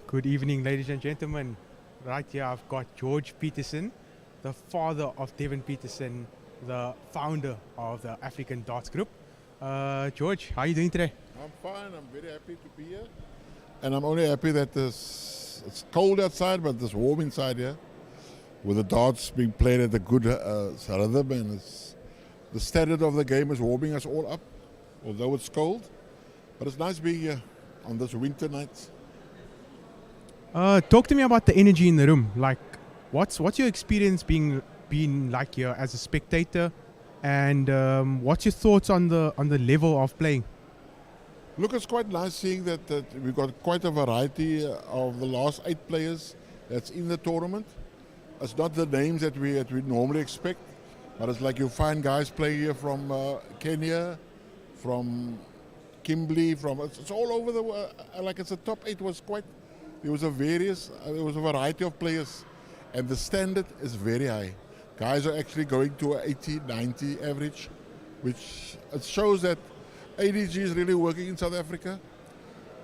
Good evening, ladies and gentlemen. Right here, I've got George Peterson, the father of Devin Peterson, the founder of the African Darts Group. George, how are you doing today? I'm fine. I'm very happy to be here. And I'm only happy that it's cold outside, but it's warm inside here. With the darts being played at a good rhythm, and the standard of the game is warming us all up, although it's cold. But it's nice being here on this winter night. Talk to me about the energy in the room. Like, what's your experience being like here as a spectator, and what's your thoughts on the level of playing? Look, it's quite nice seeing that we've got quite a variety of the last 8 players that's in the tournament. It's not the names that we normally expect, but it's like you find guys playing here from Kenya, from Kimberley, it's all over the world. Like it's the top 8 was quite. There was a variety of players, and the standard is very high. Guys are actually going to an 80, 90 average, which it shows that ADG is really working in South Africa,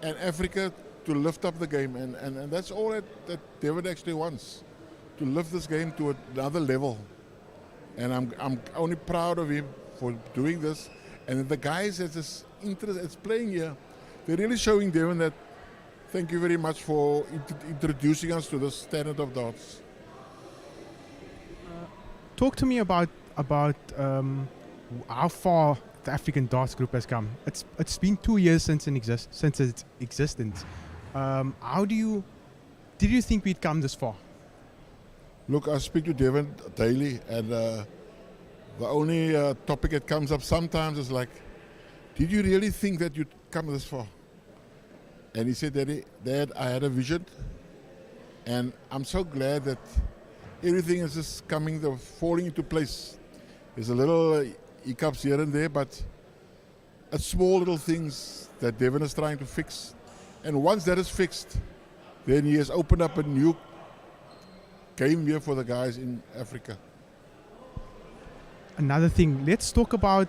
and Africa to lift up the game, and that's all that David actually wants, to lift this game to another level. And I'm only proud of him for doing this, and the guys that's playing here, they're really showing Devin that. Thank you very much for introducing us to the standard of darts. Talk to me about how far the African Darts Group has come. It's been 2 years since its existence. Did you think we'd come this far? Look, I speak to Devin daily, and the only topic that comes up sometimes is like, did you really think that you'd come this far? And he said, Dad, I had a vision, and I'm so glad that everything is just falling into place. There's a little hiccups here and there, but it's small little things that Devin is trying to fix. And once that is fixed, then he has opened up a new game here for the guys in Africa. Another thing, let's talk about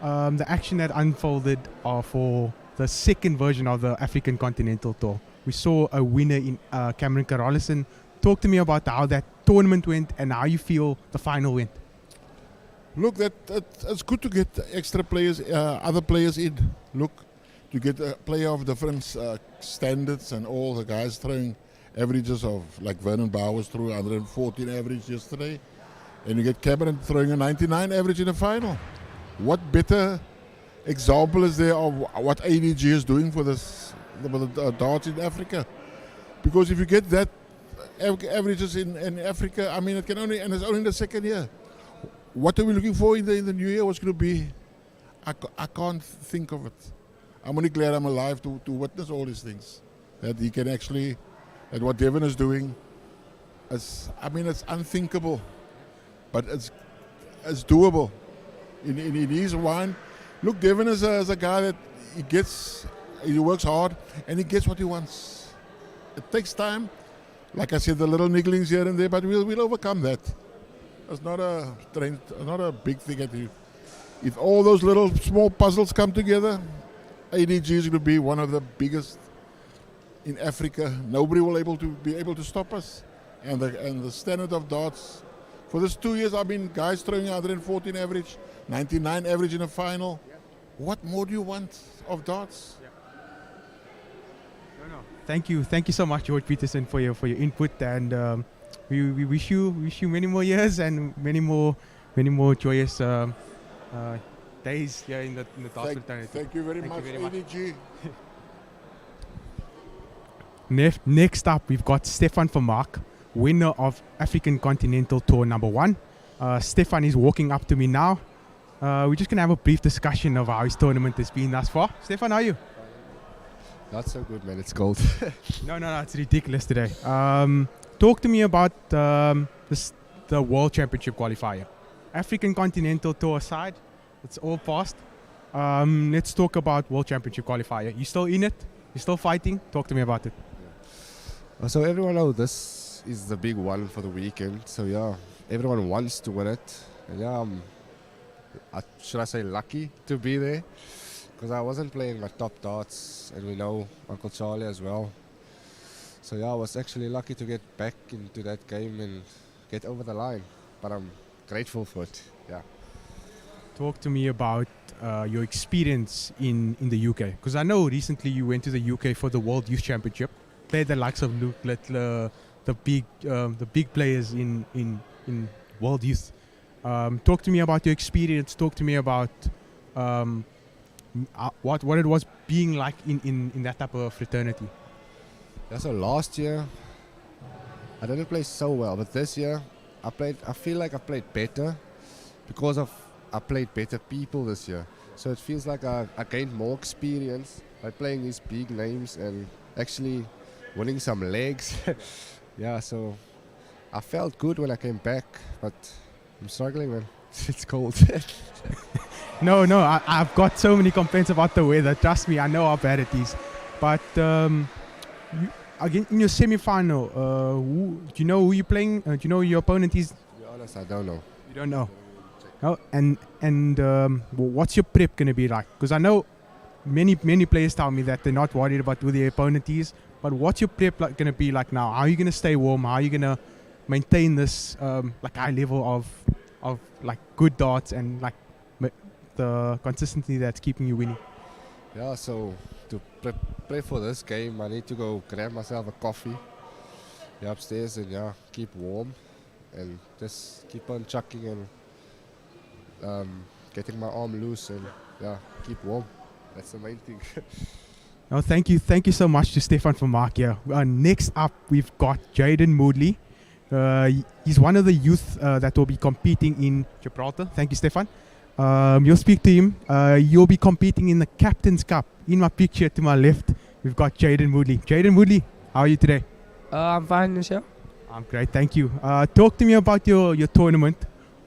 the action that unfolded for the second version of the African Continental Tour. We saw a winner in Cameron Carolison. Talk to me about how that tournament went and how you feel the final went. Look, it's good to get extra players, other players in. Look, to get a player of different standards, and all the guys throwing averages of, like Vernon Bowers threw 114 average yesterday, and you get Cameron throwing a 99 average in the final. What better example is there of what ADG is doing for the darts in Africa? Because if you get that averages in Africa, I mean, it can only, and it's only the second year. What are we looking for in the new year? What's going to be? I can't think of it. I'm only glad I'm alive to witness all these things. That he can actually, that what Devin is doing, it's unthinkable, but it's doable. In his wine. Look, Devin is a guy that he works hard, and he gets what he wants. It takes time. Like I said, the little nigglings here and there, but we'll overcome that. It's not a big thing at you. If all those little small puzzles come together, ADG is going to be one of the biggest in Africa. Nobody will be able to stop us. And the standard of darts. For this 2 years, I've been guys throwing 114 average, 99 average in a final. What more do you want of darts? No. Thank you so much, George Peterson, for your input, and we wish you many more years and many more joyous days here in the darts fraternity. Thank you very much, ADG. Next up, we've got Stefan Vermaak, winner of African Continental Tour #1. Stefan is walking up to me now. We're just going to have a brief discussion of how his tournament has been thus far. Stefan, how are you? Not so good, man. It's cold. No, it's ridiculous today. Talk to me about the World Championship qualifier. African Continental Tour aside, it's all past. Let's talk about World Championship qualifier. You still in it? You still fighting? Talk to me about it. So everyone knows this is the big one for the weekend. So yeah, everyone wants to win it. And yeah, should I say lucky to be there? Because I wasn't playing my top darts, and we know Uncle Charlie as well. So yeah, I was actually lucky to get back into that game and get over the line. But I'm grateful for it. Yeah. Talk to me about your experience in the UK, because I know recently you went to the UK for the World Youth Championship, played the likes of Luke Littler, the big players in World Youth. Talk to me about your experience. Talk to me about what it was being like in that type of fraternity. Yeah. So last year I didn't play so well, but this year I feel like I played better because I played better people this year. So it feels like I gained more experience by playing these big names and actually winning some legs. Yeah, so I felt good when I came back, but I'm struggling, man. It's cold. No, I've got so many complaints about the weather. Trust me, I know how bad it is. But again, in your semi-final, do you know who you're playing? Do you know who your opponent is? To be honest, I don't know. You don't know. No, and what's your prep gonna be like? Because I know many players tell me that they're not worried about who their opponent is. But what's your prep gonna be like now? How are you gonna stay warm? How are you gonna maintain this like high level of like good darts and like the consistency that's keeping you winning? Yeah, so to prepare for this game, I need to go grab myself a coffee upstairs and keep warm and just keep on chucking and getting my arm loose and keep warm. That's the main thing. Oh, thank you so much to Stefan from Mark here. Next up, we've got Jaden Moodley. He's one of the youth that will be competing in Gibraltar. Thank you, Stefan. You'll speak to him. You'll be competing in the Captain's Cup. In my picture to my left, we've got Jaden Moodley. Jaden Moodley, how are you today? I'm fine, yourself? I'm great, thank you. Talk to me about your tournament,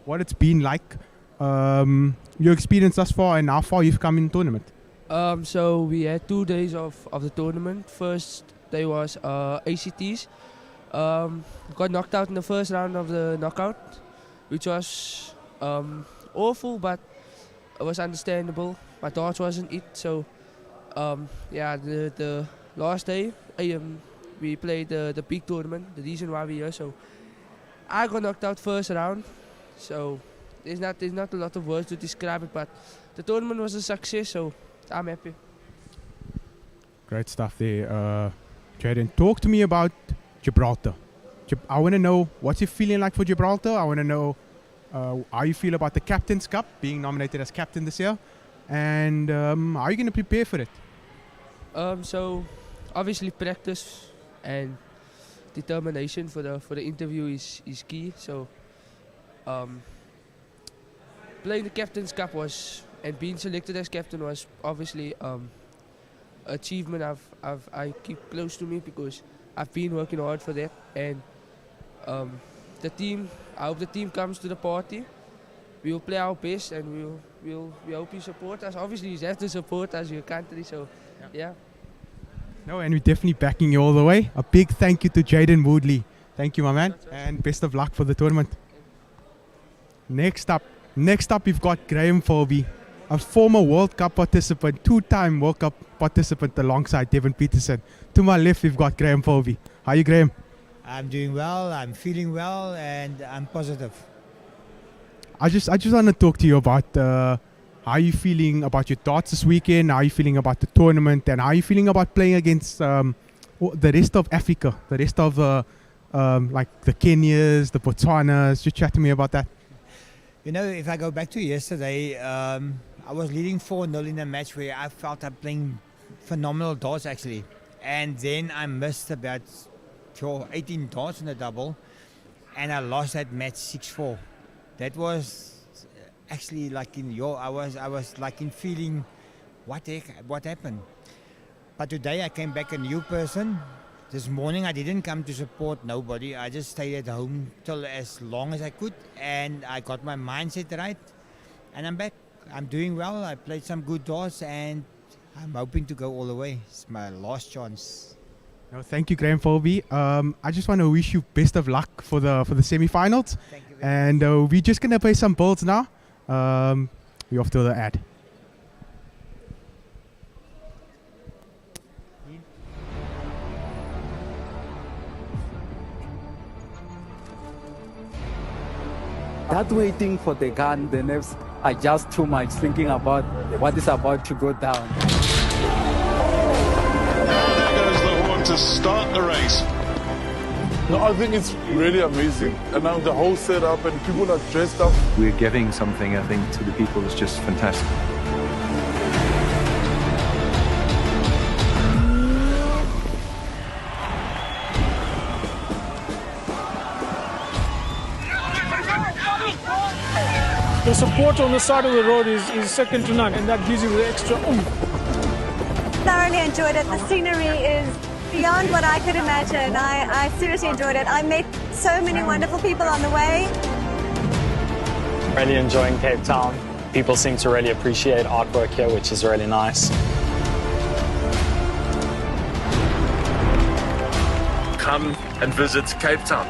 what it's been like, your experience thus far, and how far you've come in the tournament. So we had 2 days of the tournament. First day was ACTs. Got knocked out in the first round of the knockout, which was awful, but it was understandable. My darts wasn't it, so the last day we played the big tournament, the reason why we're here. So I got knocked out first round, so there's not a lot of words to describe it, but the tournament was a success, so I'm happy. Great stuff there. Jaden, talk to me about Gibraltar. I want to know what's your feeling like for Gibraltar. I want to know how you feel about the Captain's Cup, being nominated as captain this year, and how are you going to prepare for it? So obviously practice and determination for the interview is key. So playing the Captain's Cup and being selected as captain was obviously achievement I keep close to me because I've been working hard for that, and I hope the team comes to the party. We will play our best, and we hope you support us. Obviously you have to support us, your country, so yeah. No, and we're definitely backing you all the way. A big thank you to Jaden Moodley. Thank you, my man, and best of luck for the tournament. Next up, we've got Graham Folby, a former World Cup participant, 2-time World Cup participant alongside Devin Peterson. To my left, we've got Graham Folby. How are you, Graham? I'm doing well, I'm feeling well, and I'm positive. I just want to talk to you about how you feeling about your darts this weekend, how you feeling about the tournament, and how you feeling about playing against the rest of Africa, the rest of like the Kenyas, the Botswanas. Just chat to me about that. You know, if I go back to yesterday, I was leading 4-0 in a match where I felt I'm playing phenomenal darts actually. And then I missed about 18 darts in the double, and I lost that match 6-4. That was actually like I was like in feeling, what the heck, what happened? But today I came back a new person. This morning I didn't come to support nobody. I just stayed at home till as long as I could, and I got my mindset right, and I'm back. I'm doing well. I played some good darts, and I'm hoping to go all the way. It's my last chance. No, thank you, Graham Folby. I just want to wish you best of luck for the semi-finals. Thank you very much. And we're just gonna play some balls now. We're off to the ad. that waiting for the gun, the nerves are just too much, thinking about what is about to go down. There goes the horn to start the race. No, I think it's really amazing. And now the whole setup and people are dressed up. We're giving something, I think, to the people that's just fantastic. The support on the side of the road is second to none, and that gives you the extra oomph. Thoroughly enjoyed it. The scenery is beyond what I could imagine. I seriously enjoyed it. I met so many wonderful people on the way. Really enjoying Cape Town. People seem to really appreciate artwork here, which is really nice. Come and visit Cape Town.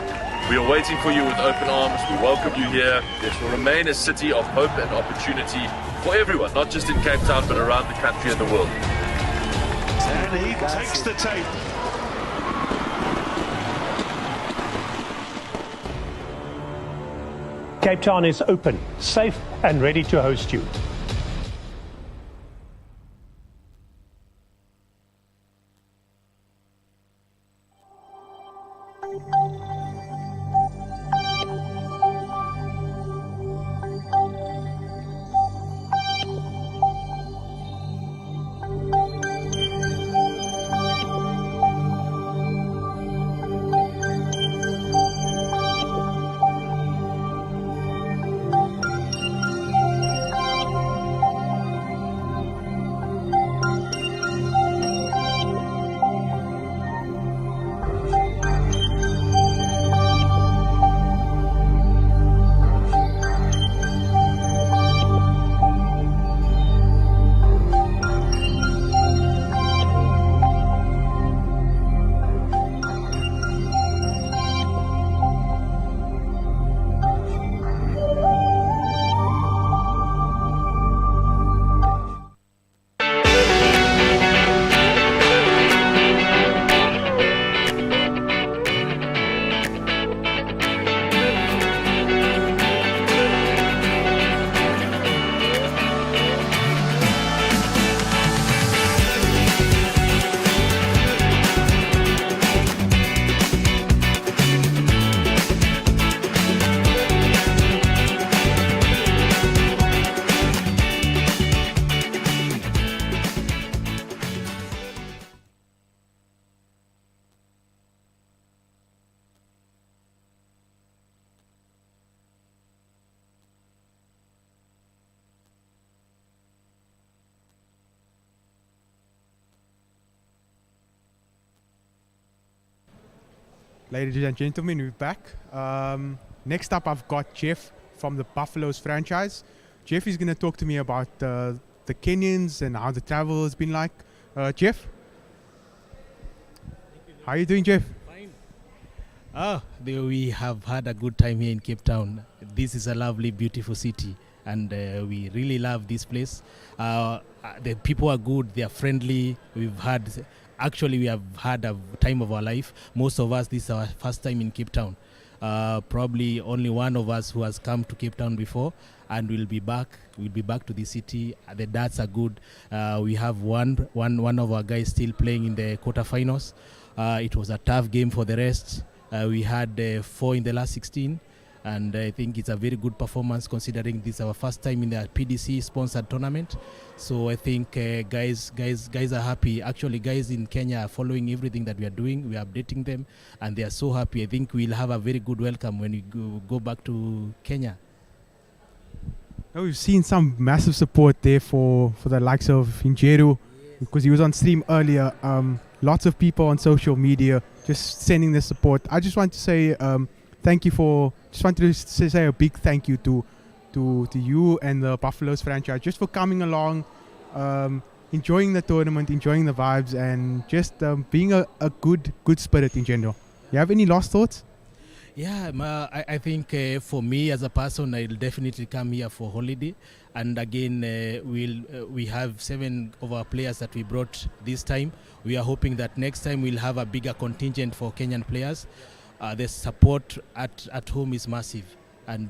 We are waiting for you with open arms. We welcome you here. This will remain a city of hope and opportunity for everyone, not just in Cape Town, but around the country and the world. And he takes the tape. Cape Town is open, safe and ready to host you. Ladies and gentlemen, we're back. Next up, I've got Jeff from the Buffaloes franchise. Jeff is going to talk to me about the Kenyans and how the travel has been like. Jeff? How are you doing, Jeff? Fine. We have had a good time here in Cape Town. This is a lovely, beautiful city, and we really love this place. The people are good, they are friendly. We have had a time of our life. Most of us, this is our first time in Cape Town. Probably only one of us who has come to Cape Town before, and we'll be back. We'll be back to the city. The darts are good. We have one of our guys still playing in the quarterfinals. It was a tough game for the rest. We had 4 in the last 16. And I think it's a very good performance considering this is our first time in the PDC sponsored tournament. So I think guys are happy. Actually, guys in Kenya are following everything that we are doing. We are updating them, and they are so happy. I think we'll have a very good welcome when we go back to Kenya. Now we've seen some massive support there for the likes of Injeru, because he was on stream earlier. Lots of people on social media just sending the support. I just want to say thank you just wanted to say a big thank you to you and the Buffaloes franchise just for coming along, enjoying the tournament, enjoying the vibes, and just being a good spirit in general. You have any last thoughts? Yeah, I think for me as a person, I'll definitely come here for holiday. And again, we have 7 of our players that we brought this time. We are hoping that next time we'll have a bigger contingent for Kenyan players. The support at home is massive. and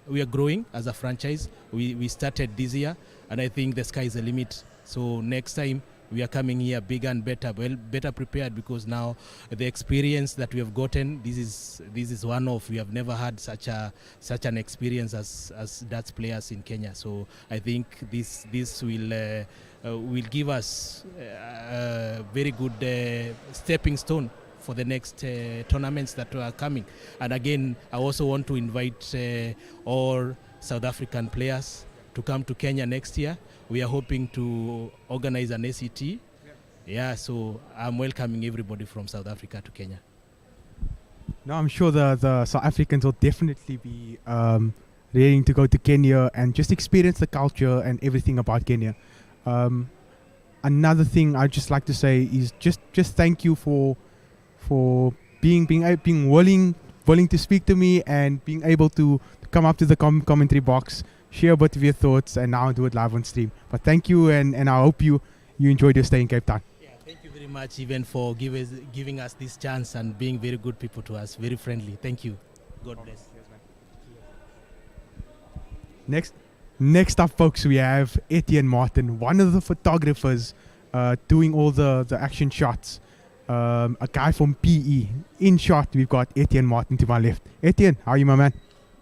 we are growing as a franchise. We started this year, and I think the sky is the limit. So next time we are coming here bigger and better, better prepared, because now the experience that we have gotten, this is one of, we have never had such an experience as darts players in Kenya. So I think this will give us a very good stepping stone for the next tournaments that are coming. And again, I also want to invite all South African players to come to Kenya next year. We are hoping to organize an ACT. Yeah, so I'm welcoming everybody from South Africa to Kenya. No, I'm sure the South Africans will definitely be ready to go to Kenya and just experience the culture and everything about Kenya. Another thing I'd just like to say is just thank you for being willing to speak to me and being able to come up to the commentary box, share a bit of your thoughts, and now do it live on stream. But thank you, and I hope you enjoyed your stay in Cape Town. Yeah, thank you very much, even for giving us this chance and being very good people to us, very friendly. Thank you. God bless. Next up, folks, we have Etienne Martin, one of the photographers doing all the action shots. A guy from PE. In shot, we've got Etienne Martin to my left. Etienne, how are you, my man?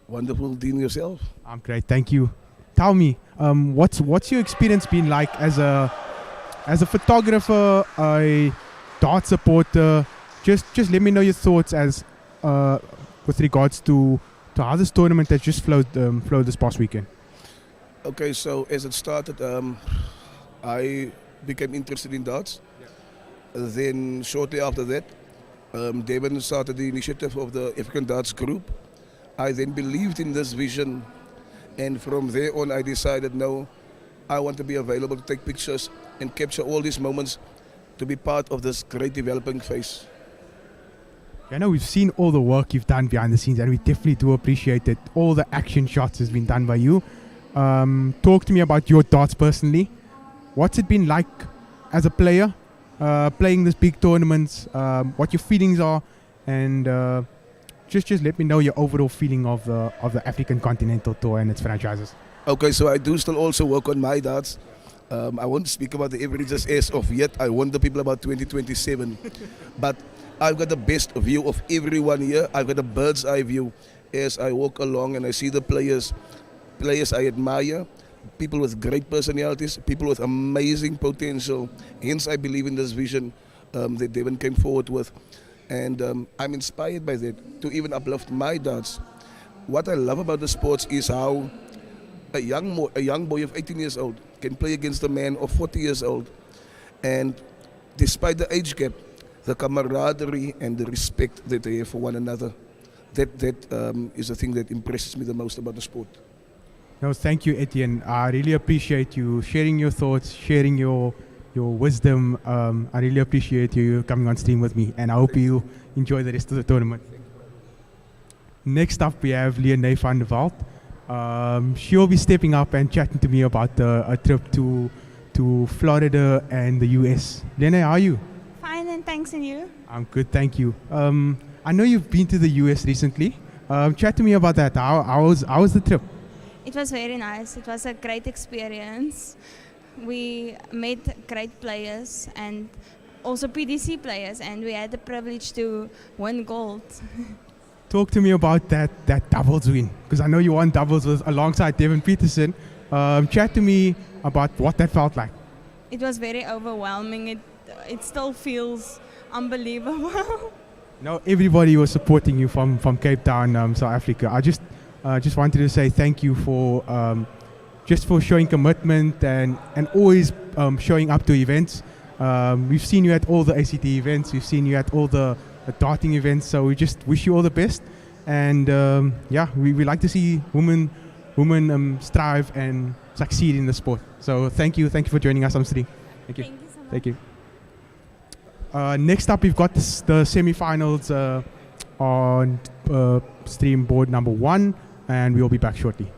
Wonderful, Dean, yourself? I'm great, thank you. Tell me, what's your experience been like as a photographer, a dart supporter? Just let me know your thoughts as with regards to how this tournament has just flowed this past weekend. Okay, so as it started, I became interested in darts. Then shortly after that, Devon started the initiative of the African Darts Group. I then believed in this vision, and from there on I decided, no, I want to be available to take pictures and capture all these moments to be part of this great developing phase. I know we've seen all the work you've done behind the scenes, and we definitely do appreciate it. All the action shots has been done by you. Talk to me about your darts personally. What's it been like as a player, playing this big tournaments, what your feelings are, and just let me know your overall feeling of the African Continental Tour and its franchises. Okay, so I do still also work on my darts. I won't speak about the averages as of yet. I warn the people about 2027. But I've got the best view of everyone here. I've got a bird's eye view as I walk along and I see the players I admire, people with great personalities, people with amazing potential. Hence, I believe in this vision that Devon came forward with. And I'm inspired by that to even uplift my darts. What I love about the sports is how a young boy of 18 years old can play against a man of 40 years old. And despite the age gap, the camaraderie and the respect that they have for one another, that is the thing that impresses me the most about the sport. No, thank you, Etienne. I really appreciate you sharing your thoughts, sharing your wisdom. I really appreciate you coming on stream with me, and I hope you enjoy the rest of the tournament. Next up, we have Leonie van der Walt. She'll be stepping up and chatting to me about a trip to Florida and the US. Leonie, how are you? Fine, and thanks, and you? I'm good, thank you. I know you've been to the US recently. Chat to me about that. How was the trip? It was very nice. It was a great experience. We met great players and also PDC players, and we had the privilege to win gold. Talk to me about that doubles win, because I know you won doubles alongside Devon Peterson. Chat to me about what that felt like. It was very overwhelming. It still feels unbelievable. No, everybody was supporting you from Cape Town, South Africa. I just wanted to say thank you for just for showing commitment and always showing up to events. We've seen you at all the ACT events. We've seen you at all the darting events. So we just wish you all the best. And yeah, we like to see women strive and succeed in the sport. So thank you for joining us on stream. Thank you. Thank you so much. Thank you. Next up, we've got the semi-finals on stream board number 1, and we'll be back shortly.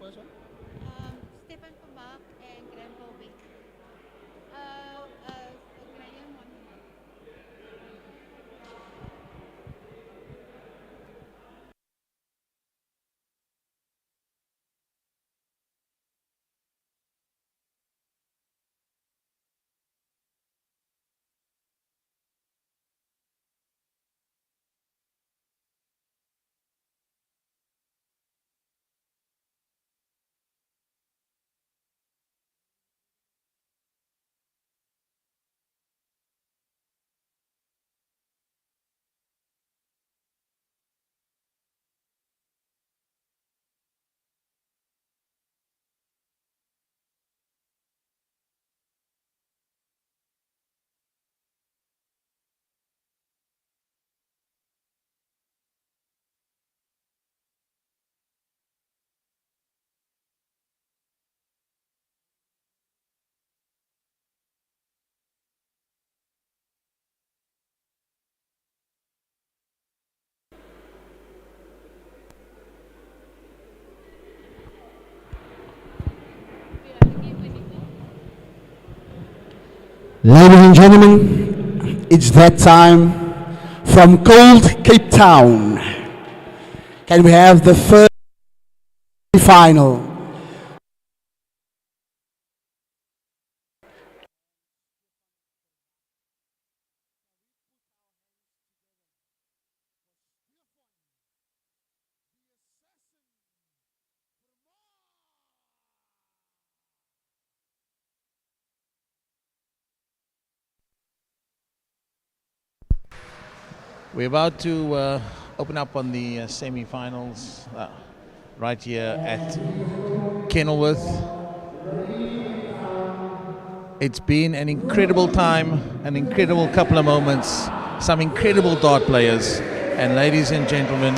first one? Stefan van Mark and Graham Colby. Graham won the mark. Ladies and gentlemen, it's that time from cold Cape Town. Can we have the first final? We're about to open up on the semi-finals right here at Kenilworth. It's been an incredible time, an incredible couple of moments, some incredible dart players, and ladies and gentlemen,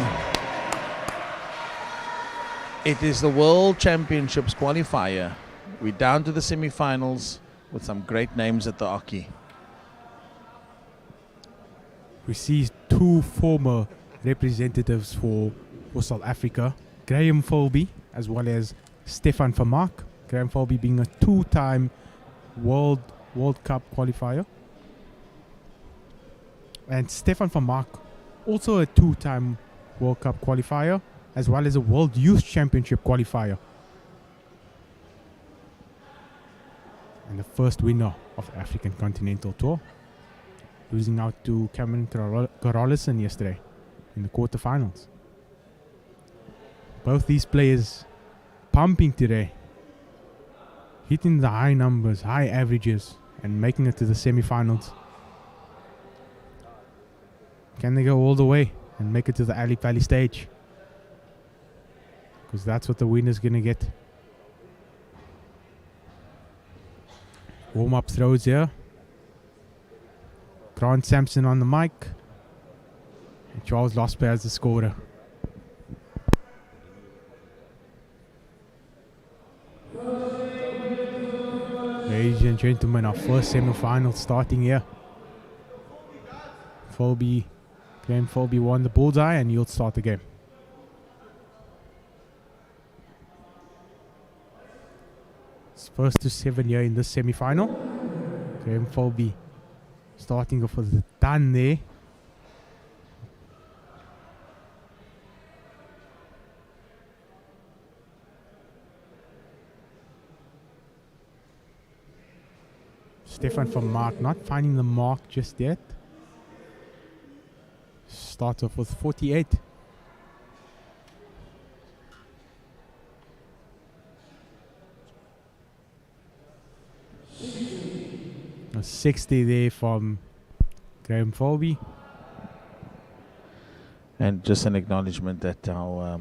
it is the World Championships qualifier. We're down to the semi-finals with some great names at the hockey. We see two former representatives for South Africa, Graham Folby as well as Stefan van Mark. Graham Folby being a two-time World Cup qualifier, and Stefan van Mark also a two-time World Cup qualifier as well as a World Youth Championship qualifier, and the first winner of the African Continental Tour, losing out to Cameron Carolison yesterday in the quarterfinals. Both these players pumping today, hitting the high numbers, high averages, and making it to the semi-finals. Can they go all the way and make it to the Ali Valley stage? Because that's what the winner's going to get. Warm-up throws here. Grant Sampson on the mic. And Charles Losper as the scorer. Ladies and gentlemen, our first semi-final starting here. Graham Folby won the bullseye and he'll start the game. It's first to 7 here in this semi-final. Graham Folby starting off with the done there. Stefan van Mark not finding the mark just yet. Starts off with 48. A 60 there from Graham Folby. And just an acknowledgement that our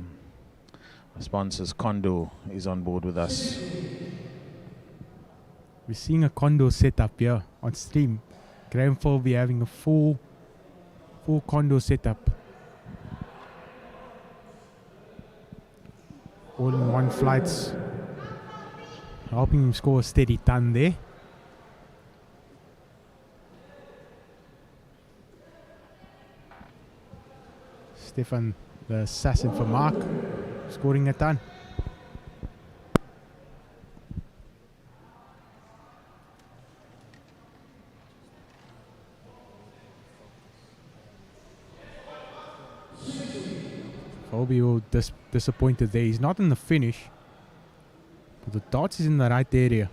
sponsors Kondo is on board with us. We're seeing a Kondo setup here on stream. Graham Folby having a full Kondo setup. All in one flights. Helping him score a steady ton there. Stefan, the assassin for Mark, scoring a ton. Philby will disappointed there. He's not in the finish. But the darts is in the right area.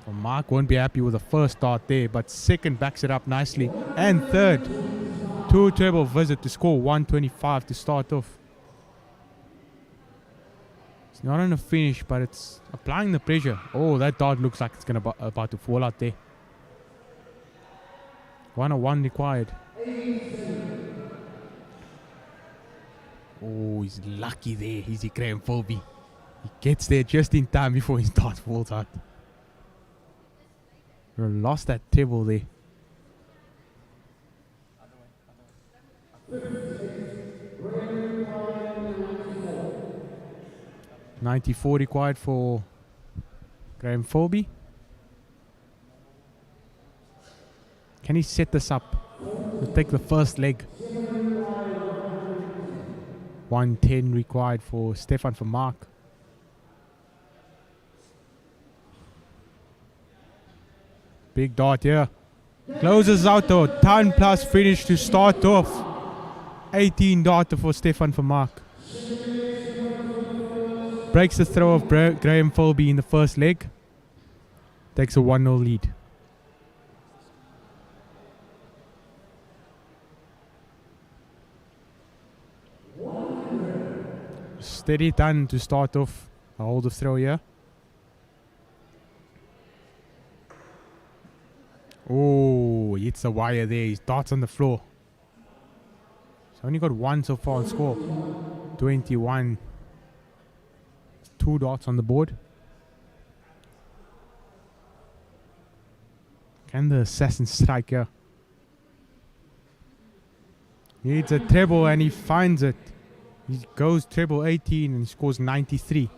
So Mark won't be happy with the first dart there, but second backs it up nicely. And third, 2 treble visit to score 125 to start off. It's not in a finish, but it's applying the pressure. Oh, that dart looks like it's about to fall out there. 101 required. Oh, he's lucky there. He's Graham Philby. He gets there just in time before his dart falls out. Lost that table there. .94 required for Graham Philby. Can he set this up? He'll take the first leg. 110 required for Stefan van Mark. Big dart here. Closes out the 10 plus finish to start off. 18 darter for Stefan van Mark. Breaks the throw of Graham Philby in the first leg. Takes a 1-0 lead. Steady done to start off. A hold of throw here. Oh, hits the wire there. His darts on the floor. He's only got 1 so far on score. 21. 2 darts on the board. Can the assassin strike here? Needs a treble and he finds it. He goes treble 18 and he scores 93.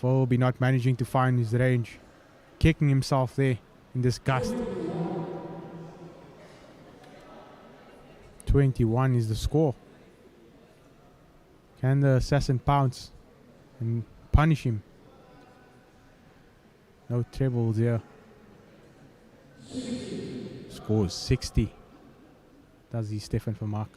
Philby not managing to find his range. Kicking himself there in disgust. 21 is the score. Can the assassin pounce and punish him? No trebles here. Scores 60. Does he, Stefan van Mark?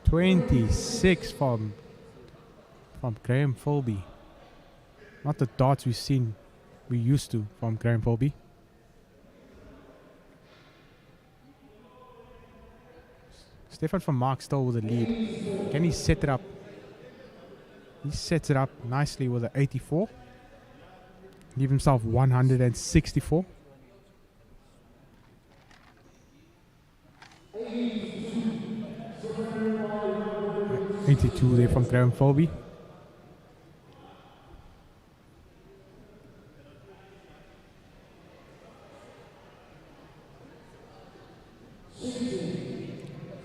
.26 from Graham Philby. Not the darts we used to from Graham Philby. Stefan van Mark still with the lead. Can he set it up? He sets it up nicely with an 84. Give himself 164. .82 there from Graham Philby.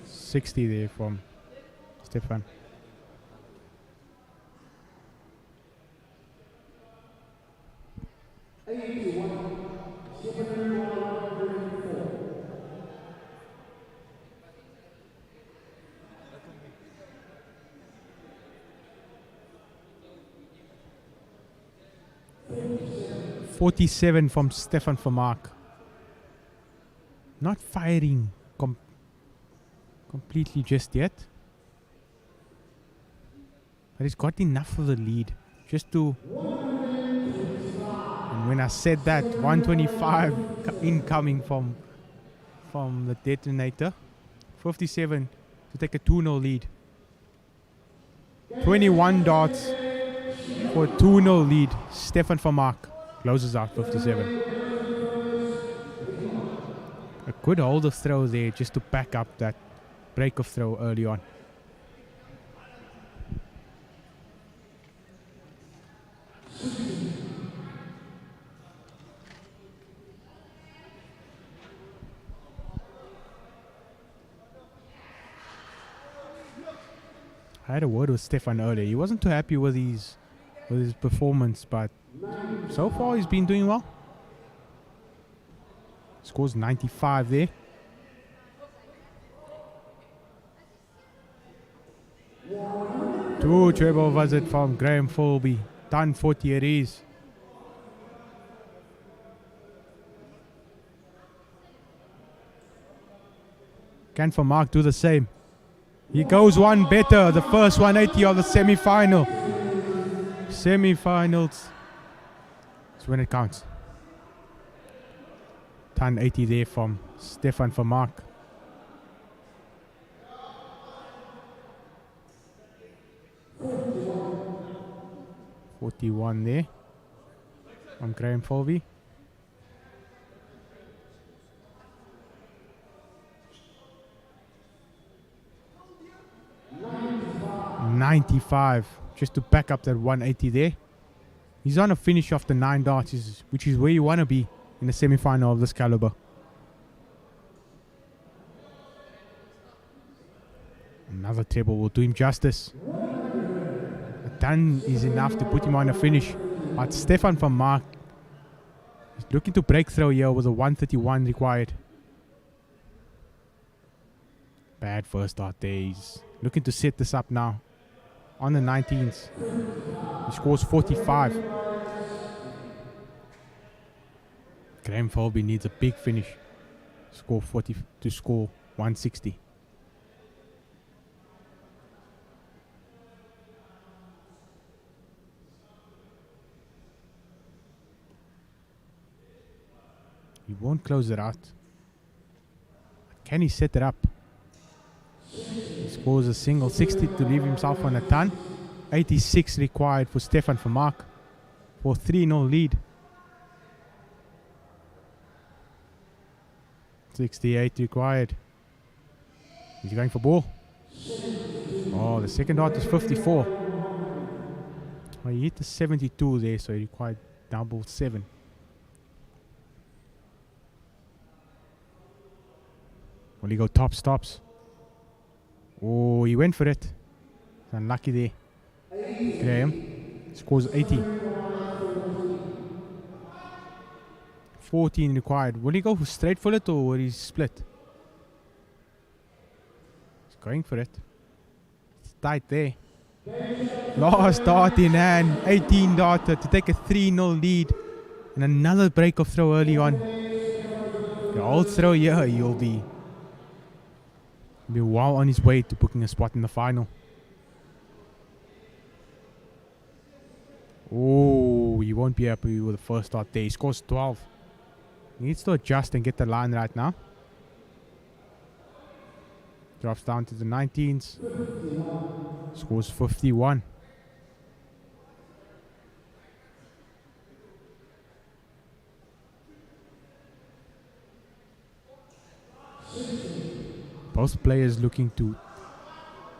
.60 there from Stefan. .47 from Stefan van Mark. Not firing completely just yet. But he's got enough of the lead just to... And when I said that, 125 incoming from the detonator. 57 to take a 2-0 lead. 21 darts for a 2-0 lead. Stefan van Mark closes out 57. A good hold of throw there just to back up that break of throw early on. I had a word with Stefan earlier. He wasn't too happy with his performance, but so far he's been doing well. Scores 95 there. Two treble visit from Graham Philby. Done 40 it is. Can Van Mark do the same? He goes one better. The first 180 of the semi-final. Semi-finals. That's when it counts. Ton 80 there from Stefan Van Mark. .41 there from Graham Folby. .95 just to back up that 180 there. He's on a finish off the 9 darts, which is where you want to be in the semi-final of this caliber. Another treble will do him justice. A ton is enough to put him on a finish. But Stefan Van Mark is looking to break through here with a 131 required. Bad first dart there. He's looking to set this up now. On the 19s. He scores 45. Graham Folby needs a big finish. Score 40 to score 160. He won't close it out. Can he set it up? He scores a single 60 to leave himself on a ton. 86 required for Stefan Van Mark for 3-0 lead. 68 required. He's going for ball. Oh, the second dart is 54. Well, he hit the 72 there, so he required double 7. Will he go tops? Oh, he went for it. He's unlucky there. Graham scores 80. 14 required. Will he go straight for it or will he split? He's going for it. It's tight there. Last dart in hand. 18 darter to take a 3-0 lead. And another break of throw early on. The old throw here, he'll be well on his way to booking a spot in the final. Oh, he won't be happy with the first start there. He scores 12. He needs to adjust and get the line right now. Drops down to the 19s. Scores 51. Both players looking to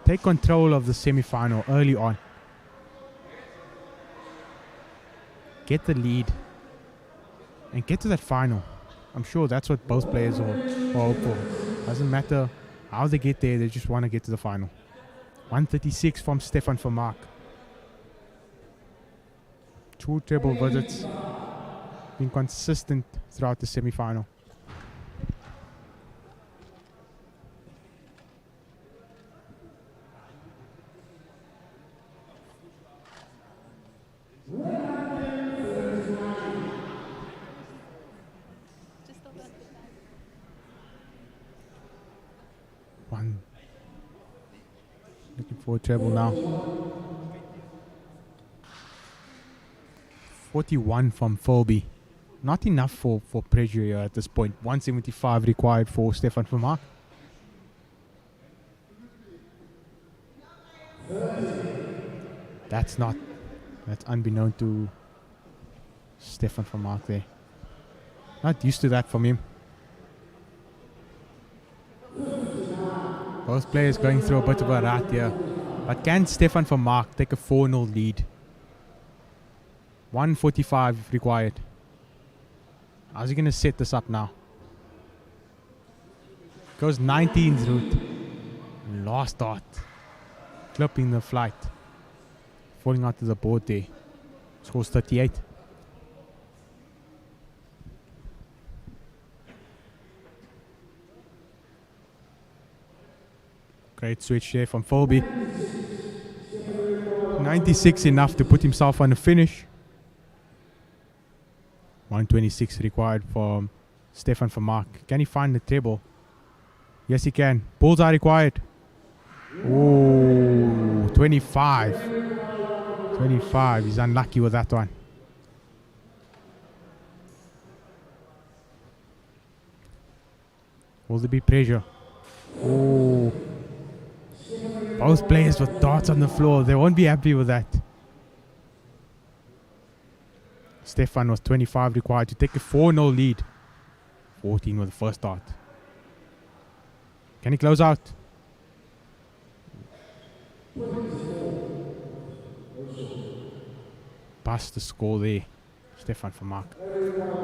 take control of the semi-final early on. Get the lead and get to that final. I'm sure that's what both players will hope for. Doesn't matter how they get there, they just want to get to the final. 136 from Stefan Van Mark. 2 treble visits. Been consistent throughout the semi-final. Looking for a treble now. 41 from Folby. Not enough for pressure here at this point. 175 required for Stefan Van Mark. That's unbeknown to Stefan Van Mark there. Not used to that from him. Both players going through a bit of a rut here. But can Stefan Van Mark take a 4-0 lead? 145 required. How's he going to set this up now? Goes 19's route. Last dart. Clipping the flight. Falling out to the board there. Scores 38. Great switch there from Folby. 96 enough to put himself on the finish. 126 required from Stefan Van Mark. Can he find the treble? Yes, he can. Bulls are required. Oh, 25. 25. He's unlucky with that one. Will there be pressure? Oh. Both players with darts on the floor. They won't be happy with that. Stefan was 25 required to take a 4-0 lead. 14 with the first dart. Can he close out? Pass the score there. Stefan for Mark.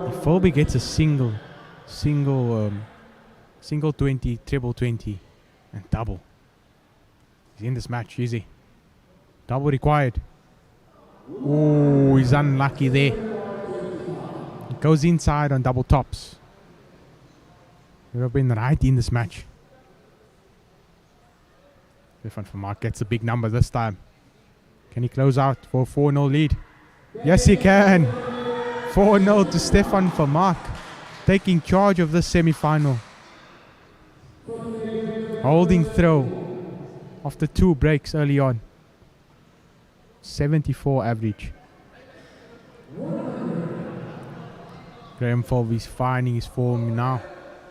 If Phoebe gets a single 20, treble 20, and double, he's in this match, easy. Double required. Oh, he's unlucky there. He goes inside on double tops. He would have been right in this match. Stefan for Mark gets a big number this time. Can he close out for a 4-0 lead? Yes, he can. 4-0 to Stefan for Mark, taking charge of this semi-final. Holding throw after 2 breaks early on. 74 average. Graham Folby's finding his form now.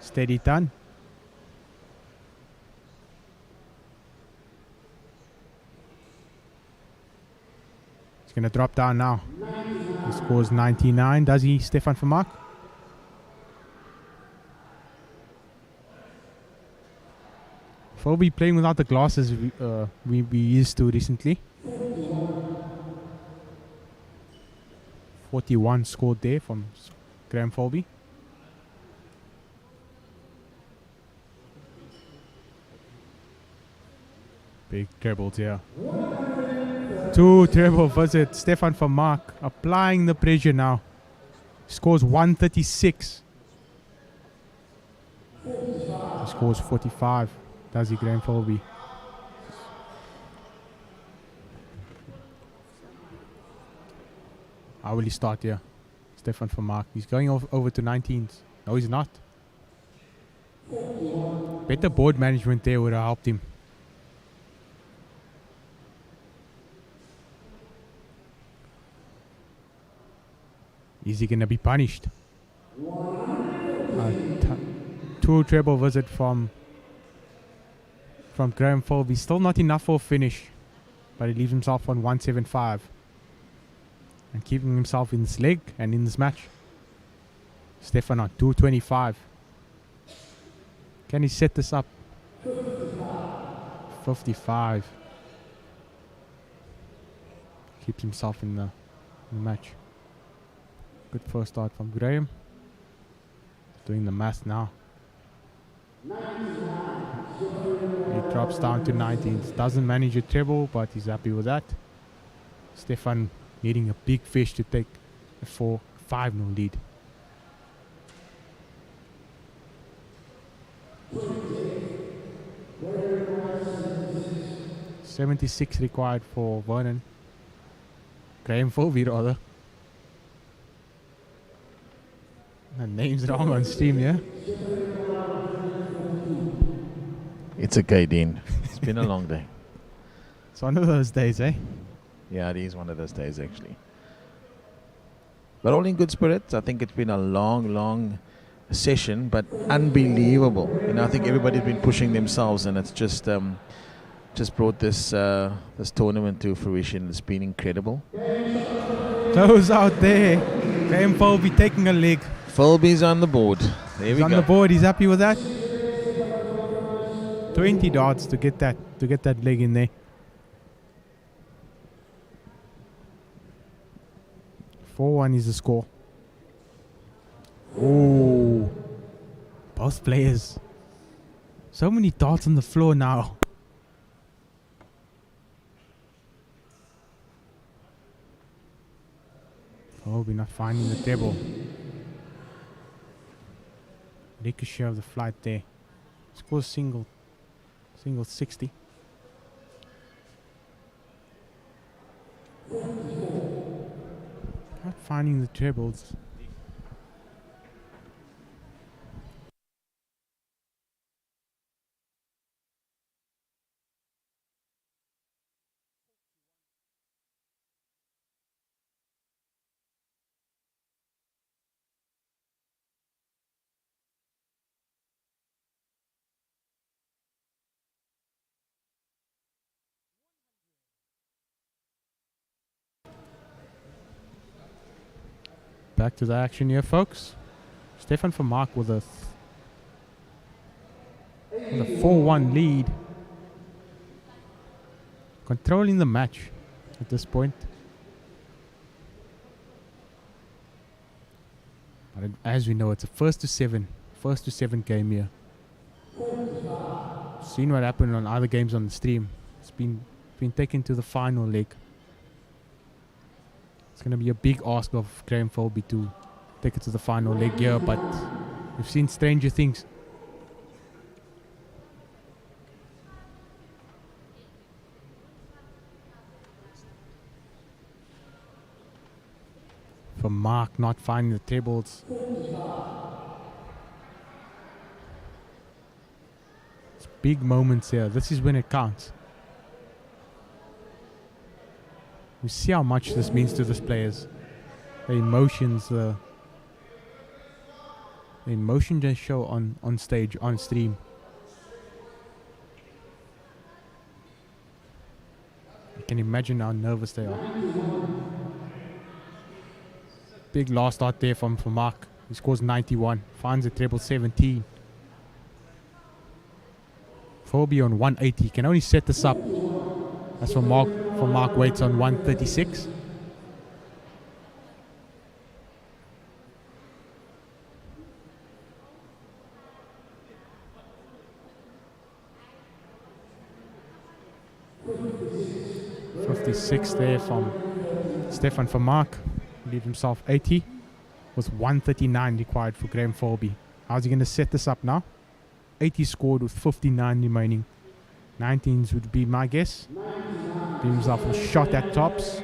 Steady done. He's going to drop down now. He scores 99. Does he, Stefan for Mark? Folby playing without the glasses we used to recently. 41 scored there from Graham Folby. Big trebles here. 2 treble visit. Stefan for Mark applying the pressure now. Scores 136. He scores 45. Does he, Graham Folby? How will he start here? Stefan for Mark. He's going over to 19s. No, he's not. Better board management there would have helped him. Is he going to be punished? 2 treble visit from Graham Folby. Still not enough for a finish, but he leaves himself on 175 and keeping himself in this leg and in this match. Stefan on 225. Can he set this up? 55. Keeps himself in the match. Good first start from Graham. Doing the math now. He drops down to 19s. Doesn't manage a treble, but he's happy with that. Stefan needing a big fish to take a 5-0 lead. $76 required for Vernon. Graham Folby rather. The name's wrong on stream, yeah? It's okay, Dean. It's been a long day. It's one of those days, eh? Yeah, it is one of those days, actually. But all in good spirits. I think it's been a long session, but unbelievable. You know, I think everybody's been pushing themselves, and it's just brought this this tournament to fruition. It's been incredible. Those out there. Graham Folby taking a leg. Folby's on the board. There He's we go. on the board. He's happy with that. 20 darts to get that leg in there. $4-1 is the score. Oh, both players. So many darts on the floor now. Oh, we're not finding the table. Ricochet of the flight there. Scores single 60. Not finding the trebles. Back to the action here, folks. Stefan Vermaak with a 4-1 lead. Controlling the match at this point. But as we know, it's a first to seven game here. Seen what happened on other games on the stream. It's been taken to the final leg. It's going to be a big ask of Graham Philby to take it to the final leg here, but we've seen stranger things. For Mark not finding the tables. It's big moments here. This is when it counts. We see how much this means to these players. The emotions, the emotion they show on stage, on stream. You can imagine how nervous they are. Big last start there from Mark. He scores 91, finds a treble 17. Philby on 180, can only set this up. That's for Mark Waits on 136. .56 there from Stefan Vermaak. Leave himself 80 with 139 required for Graham Philby. How's he going to set this up now? 80 scored with 59 remaining. 19s would be my guess. Give himself a shot at tops.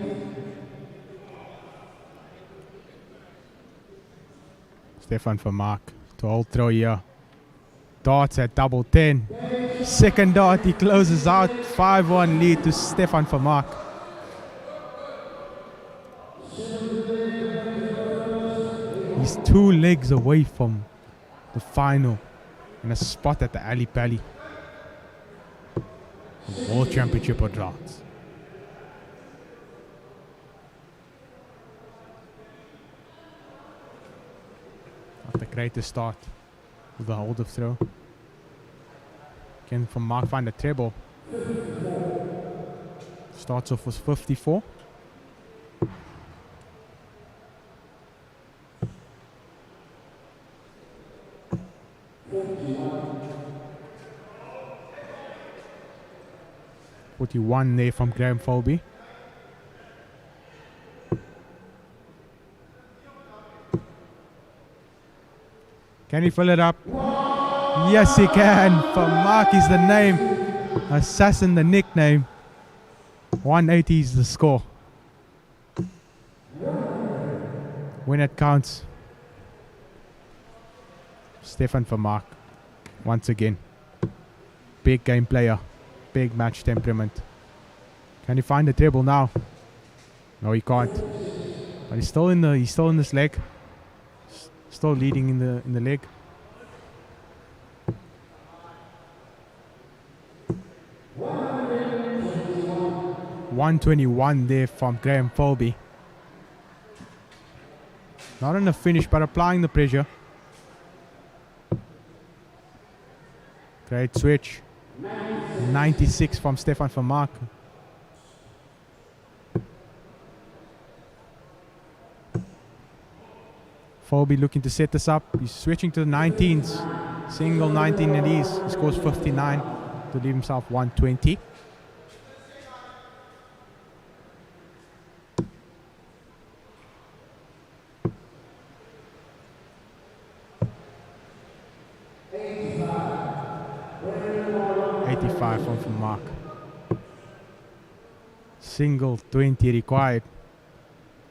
Stefan Vermaak to hold throw here. Darts at double 10. Second dart, he closes out. 5-1 lead to Stefan Vermaak. He's 2 legs away from the final and a spot at the Ali Pali World Championship of Darts. Not the greatest start with the hold of throw. Can Vermaak find a treble? Starts off with 54. .41 there from Graham Philby. Can he fill it up? Yes, he can. Vermaak is the name. Assassin the nickname. 180 is the score. When it counts. Stefan Vermaak. Once again. Big game player. Big match temperament. Can he find the treble now? No, he can't. But he's still in this leg. Still leading in the leg. .121 there from Graham Philby. Not on the finish, but applying the pressure. Great switch. 96 from Stefan Vermaak. Philby looking to set this up. He's switching to the 19s. Single 19 it is. He scores 59 to leave himself 120. From Vermaak. Single 20 required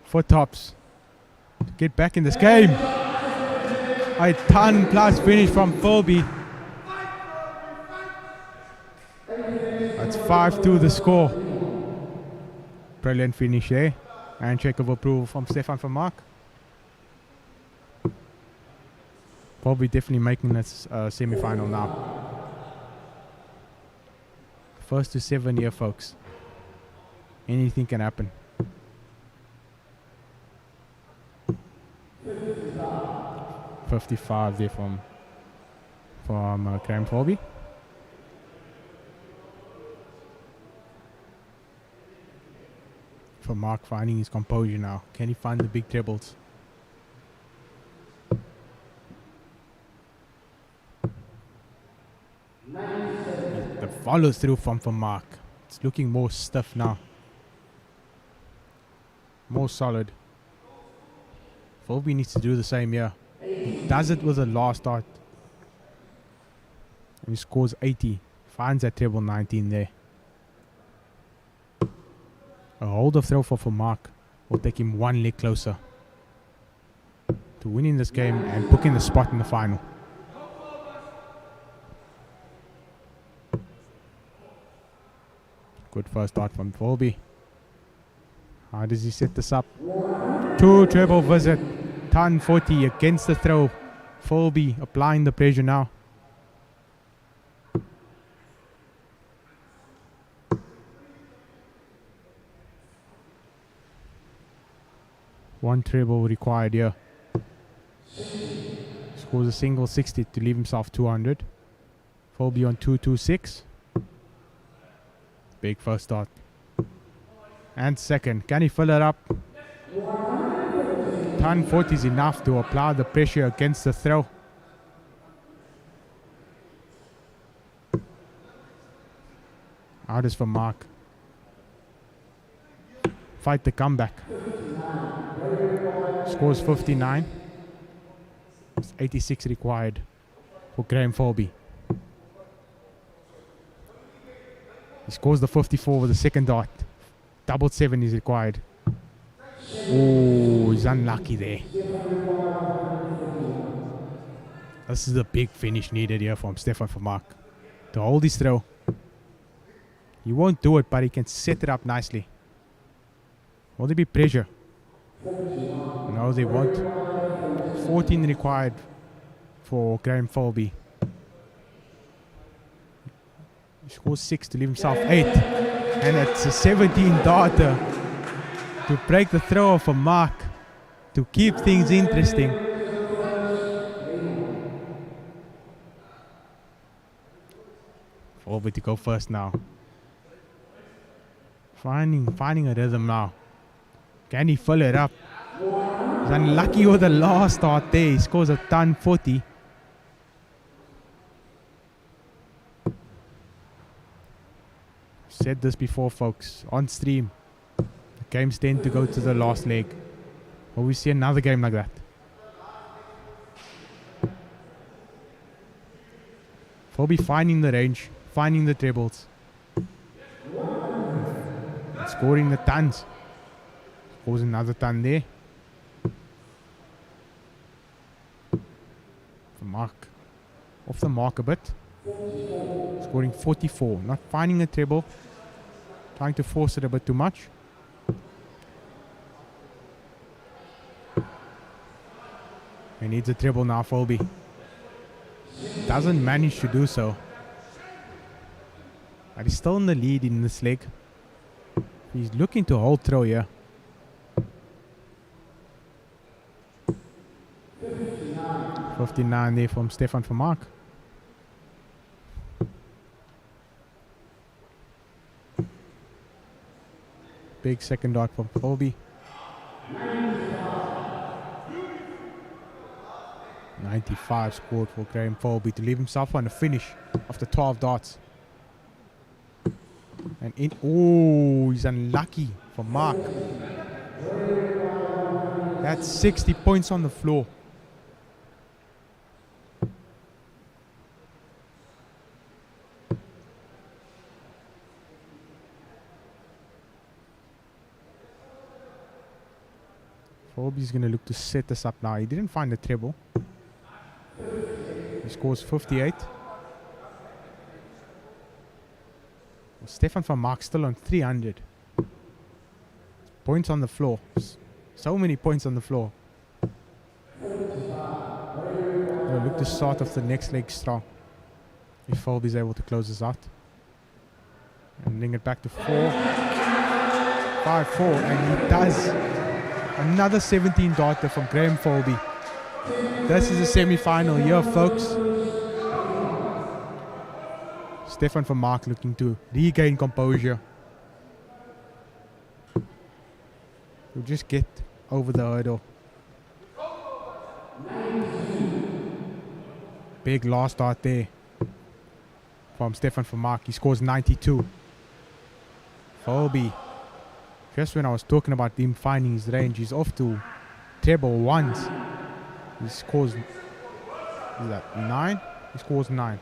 for tops to get back in this game. A ton plus finish from Philby. That's 5-2 the score. Brilliant finish there. Handshake of approval from Stefan Vermaak. Philby definitely making this semi-final now. First to 7 here, folks. Anything can happen. 55 there from Graham Folby. For Mark finding his composure now. Can he find the big trebles? The follow through from Mark. It's looking more stiff now. More solid. Folby needs to do the same here. He does it with a last start. And he scores 80. Finds that treble 19 there. A hold of throw for Mark will take him one leg closer to winning this game and booking the spot in the final. Good first start from Folby. How does he set this up? 2 treble visit. Ton 40 against the throw. Folby applying the pressure now. One treble required here. Scores a single 60 to leave himself 200. Folby on 226. Big first start. And second. Can he fill it up? Ton 40 is enough to apply the pressure against the throw. Out is for Mark. Fight the comeback. Scores 59. It's 86 required for Graham Folby. He scores the 54 with the second dart. Double 7 is required. Oh, he's unlucky there. This is the big finish needed here from Stefan Vermaak to hold his throw. He won't do it, but he can set it up nicely. Will there be pressure? No, they won't. 14 required for Graham Folby. He scores 6 to leave himself 8. And it's a 17 darter to break the throw for Mark to keep things interesting. Folby to go first now. Finding a rhythm now. Can he fill it up? He's unlucky with the last start there. He scores a ton 40. Said this before, folks. On stream, the games tend to go to the last leg. Will we see another game like that? Folby finding the range, finding the trebles, and scoring the tons. Scores another ton there. The mark, off the mark a bit. Scoring 44, not finding a treble. Trying to force it a bit too much. He needs a treble now, Folby. Doesn't manage to do so. But he's still in the lead in this leg. He's looking to hold throw here. 59 there from Stefan Vermaak. Big second dart from Folby. 95 scored for Graham Folby to leave himself on a finish after 12 darts. And in, oh, he's unlucky for Mark. That's 60 points on the floor. Folby's going to look to set this up now. He didn't find the treble. He scores 58. Stefan Vermaak still on 300. Points on the floor. So many points on the floor. They'll look to start off the next leg strong. If Folby's able to close this out. And bring it back to 4. 5-4. And he does. Another 17 darter from Graham Folby. This is a semi-final here, folks. Stefan van Mark looking to regain composure. He'll just get over the hurdle. Big last start there from Stefan van Mark. He scores 92. Phoebe. Just when I was talking about him finding his range, he's off to treble ones. He scores, is that 9? He scores 9.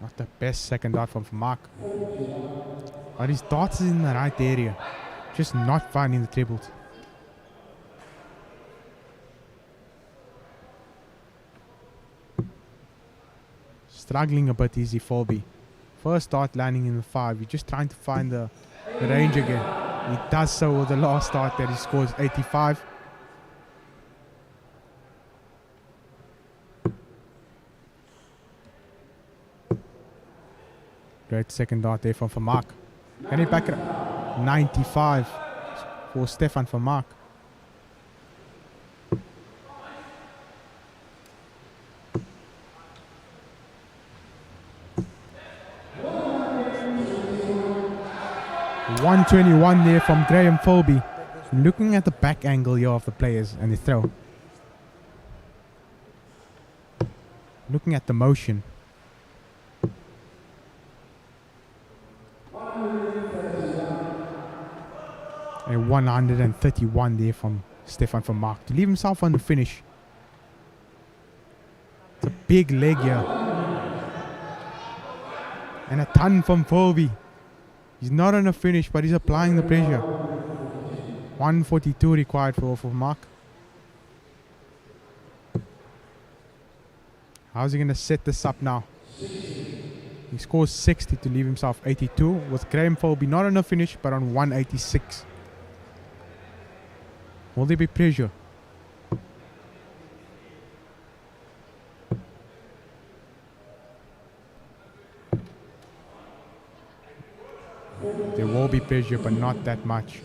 Not the best second dart from Mark. But his darts is in the right area. Just not finding the trebles. Struggling a bit easy, Phoebe. First dart landing in the 5. You're just trying to find the range again. He does so with the last start that he scores 85. Great second dart there from Mark. Can he back it up? 95 for Stefan van Mark. .121 there from Graham Phoebe. Looking at the back angle here of the players and the throw. Looking at the motion. A 131 there from Stefan van Mark to leave himself on the finish. It's a big leg here. And a ton from Phoebe. He's not on a finish, but he's applying the pressure. 142 required for Mark. How's he going to set this up now? He scores 60 to leave himself 82, with Graham Phoebe not on a finish, but on 186. Will there be pressure? There will be pressure, but not that much.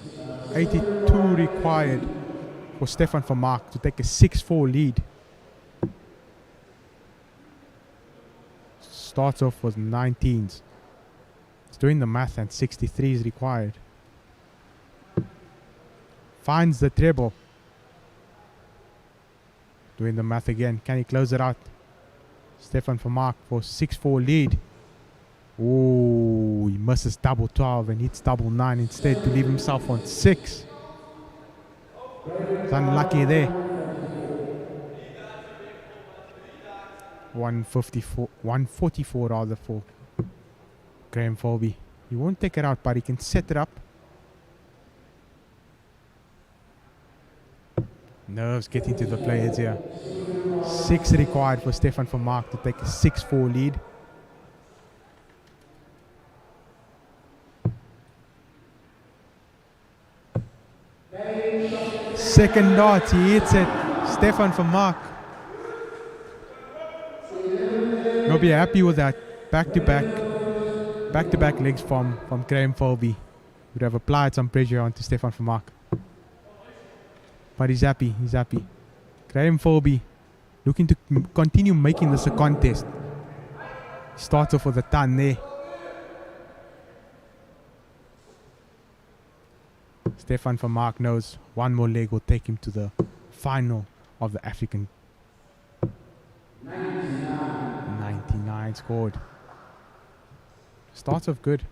82 required for Stefan van Mark to take a 6-4 lead. Starts off with 19s. He's doing the math and 63 is required. Finds the treble. Doing the math again. Can he close it out? Stefan van Mark for 6-4 lead. Oh, he misses double 12 and hits double 9 instead to leave himself on 6. It's unlucky there. 144 rather for Graham Phoebe. He won't take it out, but he can set it up. Nerves getting to the players here. 6 required for Stefan van Mark to take a 6-4 lead. Second dart, he hits it. Stefan van Mark. He'll be happy with that. Back-to-back legs from Graham Phoebe. Would have applied some pressure onto Stefan van Mark. But he's happy. Graham Phoebe looking to continue making this a contest. Starts off with a ton there. Stefan van Mark knows one more leg will take him to the final of the African. 99 scored. Starts off good.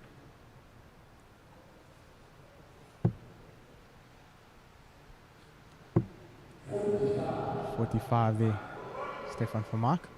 45 there. Stefan van Mark.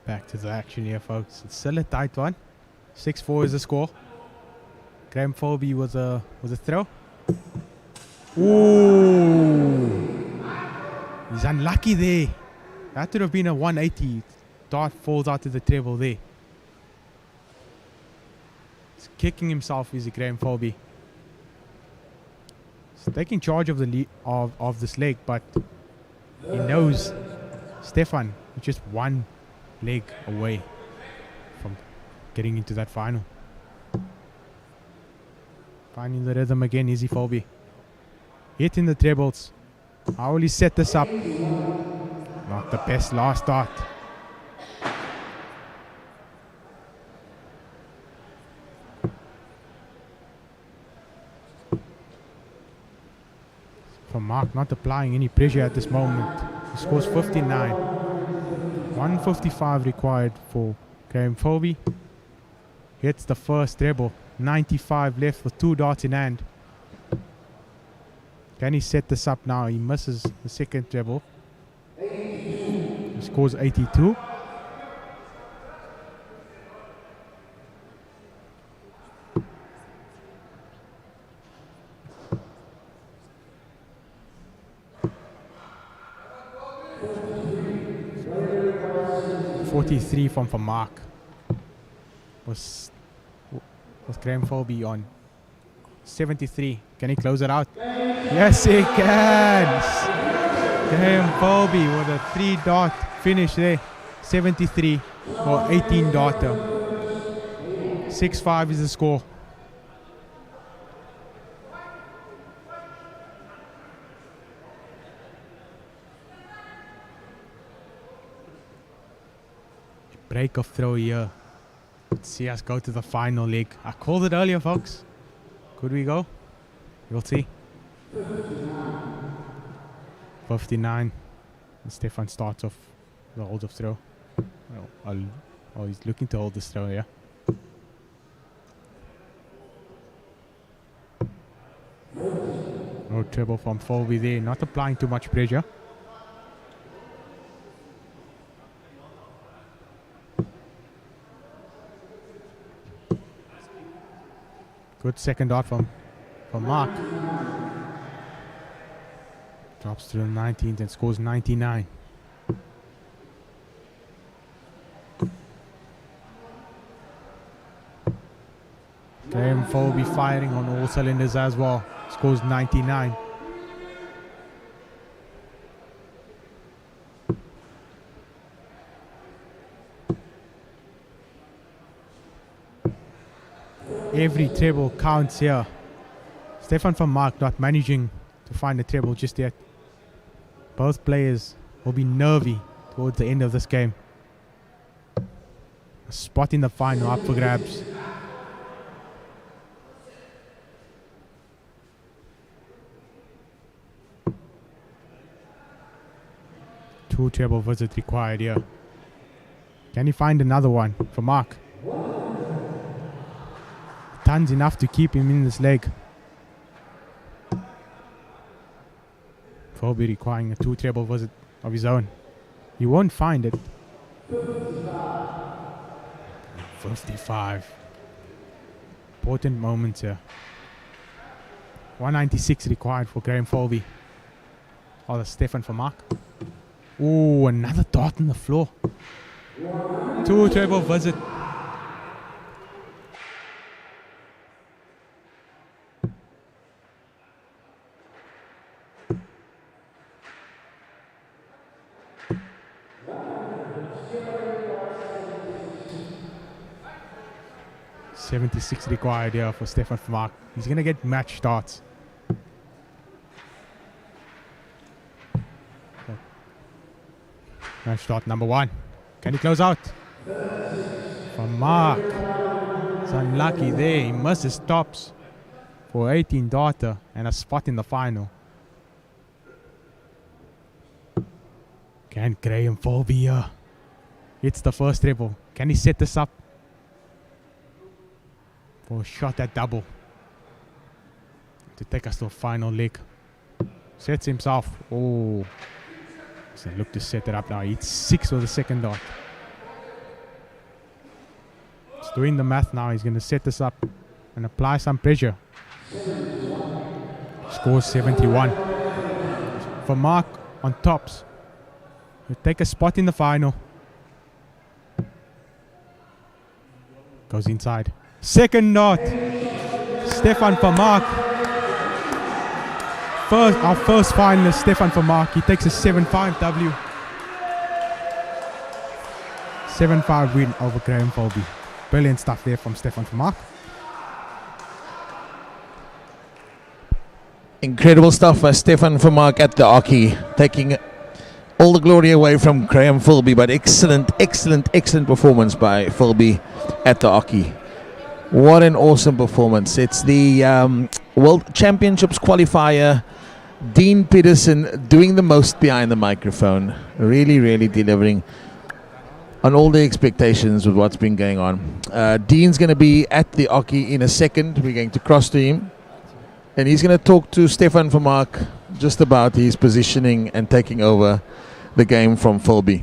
Back to the action here, folks. It's still a tight one. 6-4 is the score. Graham Folby was a throw. Ooh. He's unlucky there. That would have been a 180. Dart falls out of the treble there. He's kicking himself, is Graham Folby. He's taking charge of the of this leg, but he knows Stefan is just one leg away from getting into that final. Finding the rhythm again, Izzy Folby. Hitting the trebles. How will he set this up? Not the best last start. For Mark, not applying any pressure at this moment. He scores 59. 155 required for Graham Folby. Hits the first treble. 95 left with 2 darts in hand. Can he set this up now? He misses the second treble. He scores 82. .43 from Mark. Was Graham Folby on 73. Can he close it out? Yes, he can. Graham Folby with a 3-dot finish there. 73 or 18-dotter. 6-5 is the score. Break of throw here. Let's see us go to the final leg. I called it earlier, folks. Could we go? We'll see. 59. And Stefan starts off the hold of throw. Oh, he's looking to hold this throw, yeah. No treble from Folby there. Not applying too much pressure. Good second dot from Mark. Drops to the 19th and scores 99. Graham Folby firing on all cylinders as well. Scores 99. Every treble counts here. Stefan van Mark not managing to find a treble just yet. Both players will be nervy towards the end of this game. A spot in the final up for grabs. Two treble visit required here. Can he find another one for Mark? Tons enough to keep him in this leg. Folby requiring a 2 treble visit of his own. He won't find it. 55. Important moments here. 196 required for Graham Folby. Oh, that's Stefan for Mark. Ooh, another dart on the floor. 2 treble visit. .76 required here for Stefan van Mark. He's going to get match starts. Match start number 1. Can he close out? Van Mark. It's unlucky there. He misses stops for 18 darter and a spot in the final. Can Graham Folby here? Hits the first treble. Can he set this up for a shot at double to take us to a final leg? Sets himself. Oh, so look to set it up now. It's 6 for the second dot. It's doing the math now. He's going to set this up and apply some pressure. Scores 71. For Mark on tops. He'll take a spot in the final. Goes inside. Second knot. Stefan for Mark. Our first finalist, Stefan for Mark. He takes a 7-5 W. 7-5 win over Graham Folby. Brilliant stuff there from Stefan for Mark. Incredible stuff by Stefan Vermaak at the hockey, taking all the glory away from Graham Philby, but excellent performance by Philby at the hockey. What an awesome performance. It's the World Championships qualifier. Dean Peterson doing the most behind the microphone, really delivering on all the expectations with what's been going on. Dean's going to be at the hockey in a second. We're going to cross to him. And he's going to talk to Stefan Vermaak just about his positioning and taking over the game from Philby.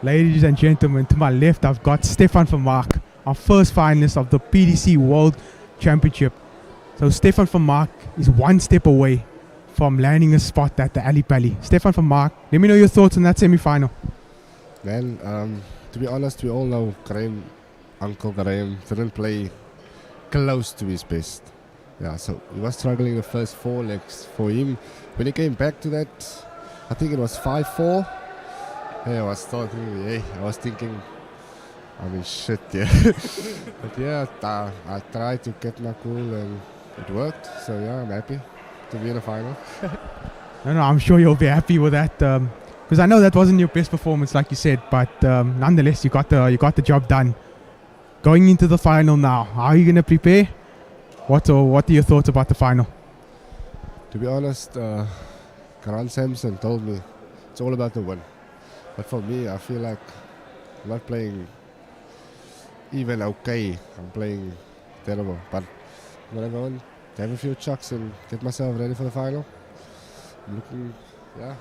Ladies and gentlemen, to my left I've got Stefan Vermaak, our first finalist of the PDC World Championship. So Stefan Vermaak is one step away from landing a spot at the Ali Pali. Stefan Vermaak, let me know your thoughts on that semi-final. Man, to be honest, we all know Uncle Graham didn't play close to his best. Yeah, so he was struggling the first 4 legs for him. When he came back to that, I think it was 5-4. Hey, I was thinking, I mean, shit, yeah. But yeah, I tried to get my cool and it worked. So yeah, I'm happy to be in the final. No, I'm sure you'll be happy with that, because I know that wasn't your best performance, like you said, but nonetheless, you got the job done. Going into the final now, how are you going to prepare? What are your thoughts about the final? To be honest, Grant Sampson told me it's all about the win. But for me, I feel like I'm not playing even okay. I'm playing terrible. But I'm going to go and have a few chucks and get myself ready for the final. I'm looking, yeah.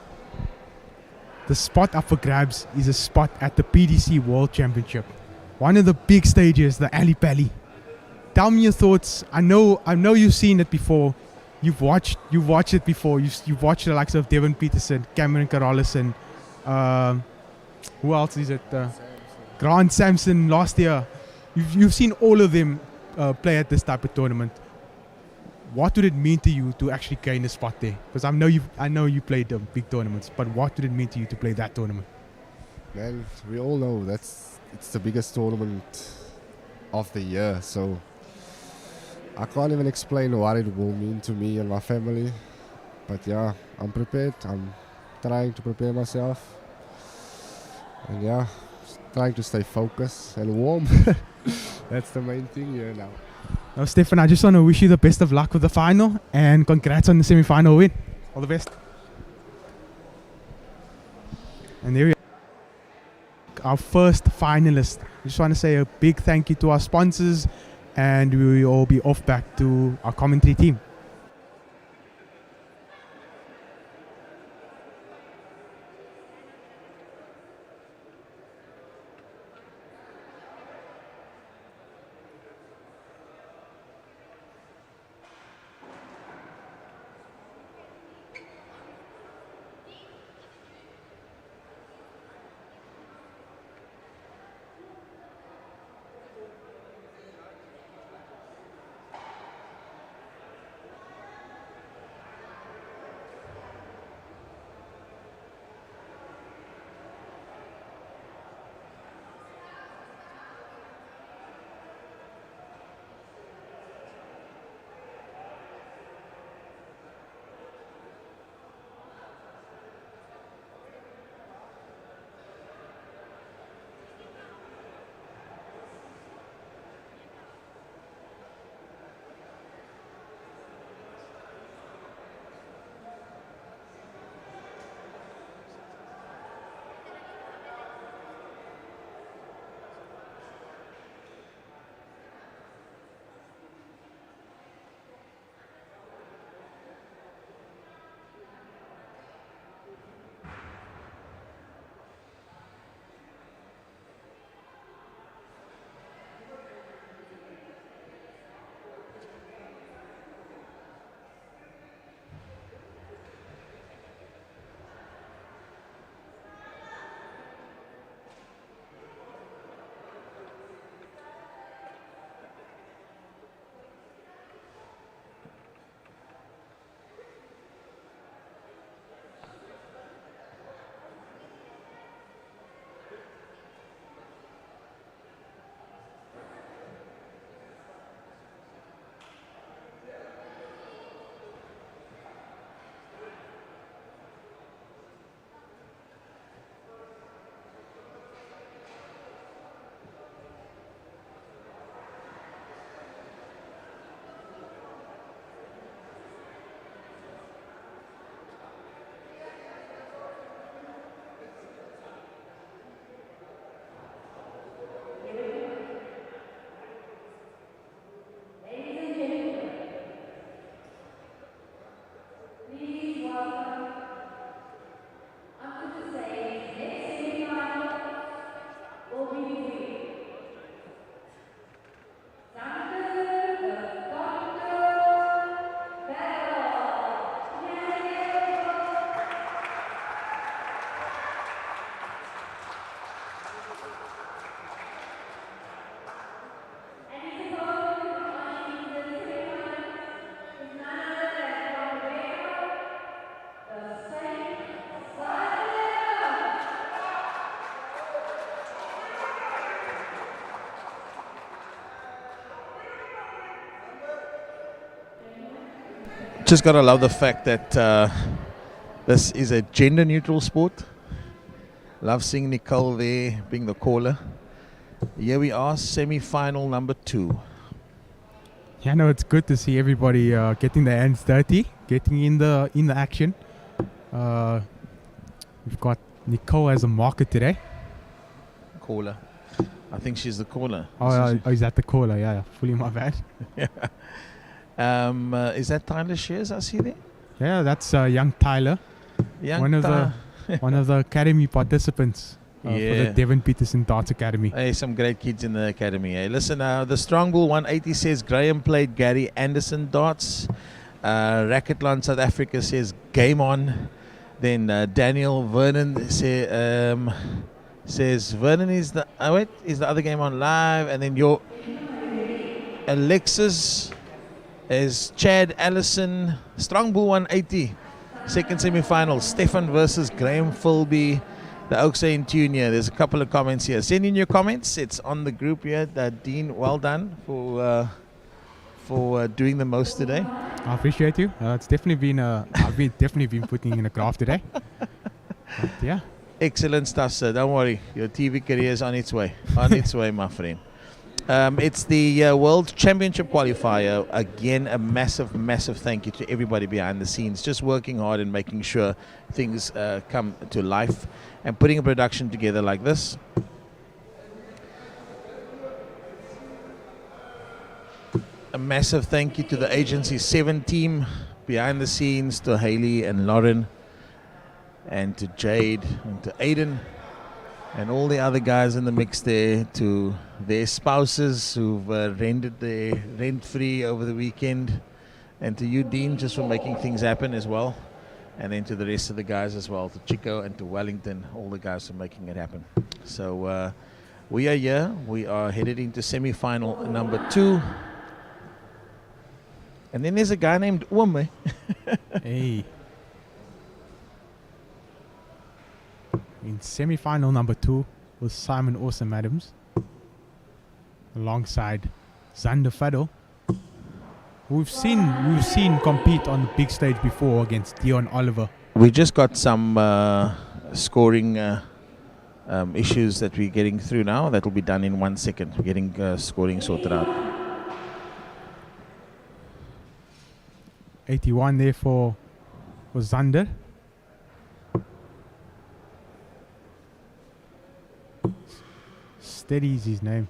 The spot up for grabs is a spot at the PDC World Championship. One of the big stages, the Ali Pali. Tell me your thoughts. I know you've seen it before. You've watched it before. You've watched the likes of Devin Peterson, Cameron Carolison. Who else is it? Grant Sampson last year. You've seen all of them play at this type of tournament. What would it mean to you to actually gain a spot there? Because I know you played the big tournaments, but what would it mean to you to play that tournament? Man, we all know it's the biggest tournament of the year, so I can't even explain what it will mean to me and my family. But yeah, I'm prepared. I'm trying to prepare myself. And yeah, trying to stay focused and warm. That's the main thing here now. Now, Stefan, I just want to wish you the best of luck with the final and congrats on the semi-final win. All the best. And there we are. Our first finalist. I just want to say a big thank you to our sponsors, and we will all be off back to our commentary team. Just gotta love the fact that this is a gender-neutral sport. Love seeing Nicole there being the caller. Here we are, semi-final number 2. Yeah, no, it's good to see everybody getting their hands dirty, getting in the action. We've got Nicole as a marker today. Caller. I think she's the caller. Oh, is that the caller? Yeah, fully my bad. Is that Tyler Shears I see there? Yeah, that's young Tyler. One of the academy participants for the Devon Peterson Darts Academy. Hey, some great kids in the academy. Hey, listen, the Strong Bull 180 says Graham played Gary Anderson darts. Racketlon South Africa says game on. Then Daniel Vernon says Vernon is the is the other game on live. And then your Alexis is Chad Allison. Strong Bull 180. Second semi-final. Stefan versus Graham Philby. The Oaks are in tune here. There's a couple of comments here. Send in your comments. It's on the group here. Dean, well done for doing the most today. I appreciate you. It's definitely been I've definitely been putting in a graft today. But yeah. Excellent stuff, sir. Don't worry. Your TV career is on its way. On its way, my friend. It's the World Championship Qualifier. Again, a massive, massive thank you to everybody behind the scenes, just working hard and making sure things come to life and putting a production together like this. A massive thank you to the Agency 7 team behind the scenes, to Haley and Lauren, and to Jade and to Aiden, and all the other guys in the mix there, to their spouses who've rented their rent-free over the weekend, and to you, Dean, just for making things happen as well, and then to the rest of the guys as well, to Chico and to Wellington, all the guys for making it happen. So we are here. We are headed into semi-final number 2. And then there's a guy named Ume. Hey. In semi-final number 2 was Simon Awesome Adams, alongside Xander Fadel. We've seen compete on the big stage before against Dion Oliver. We just got some scoring issues that we're getting through now. That will be done in 1 second. We're getting scoring sorted out. 81 there for Xander. Steady's his name.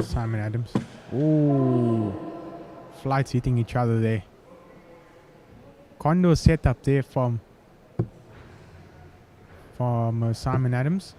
Simon Adams. Ooh. Flights hitting each other there. Condo set up there from Simon Adams.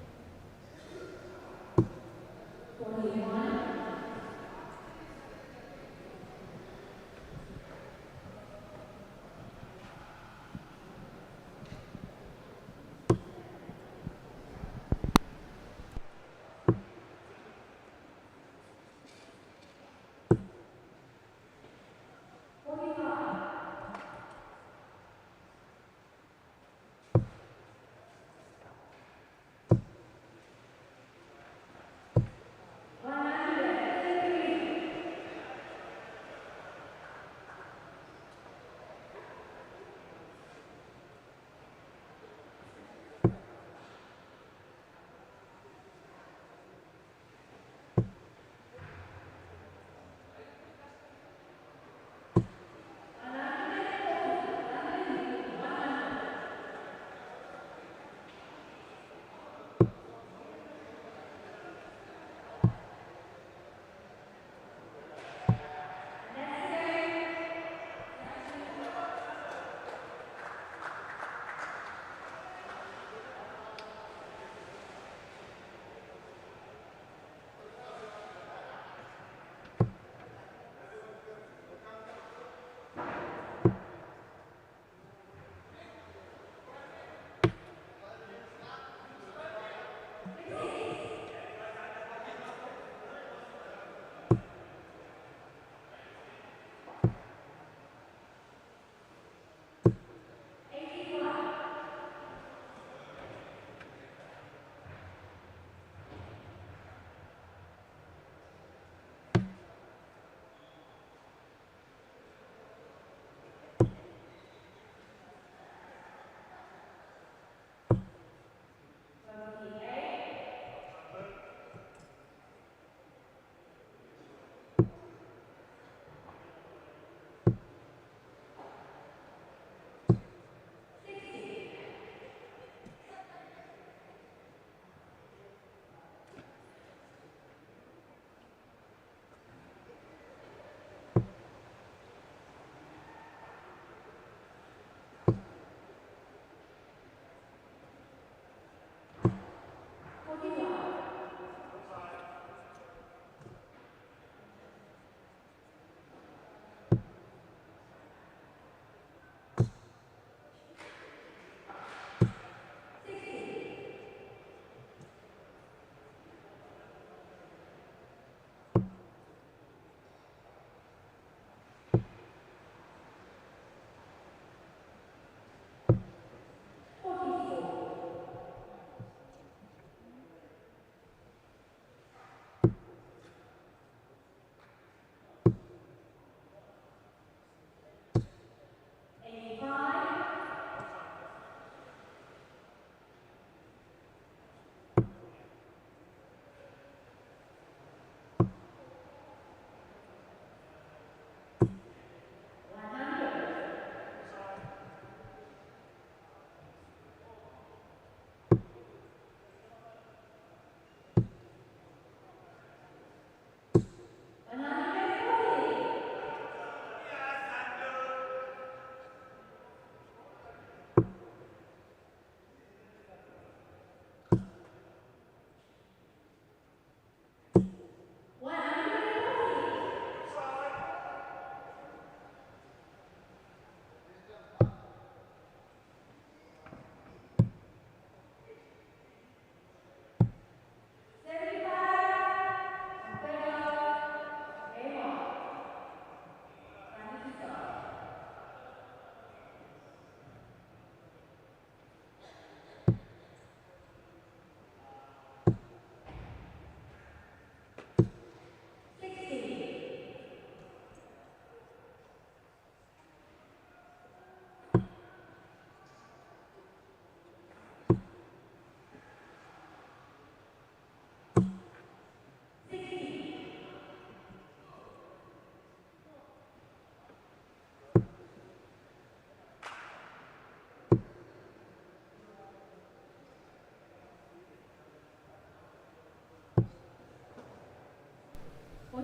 A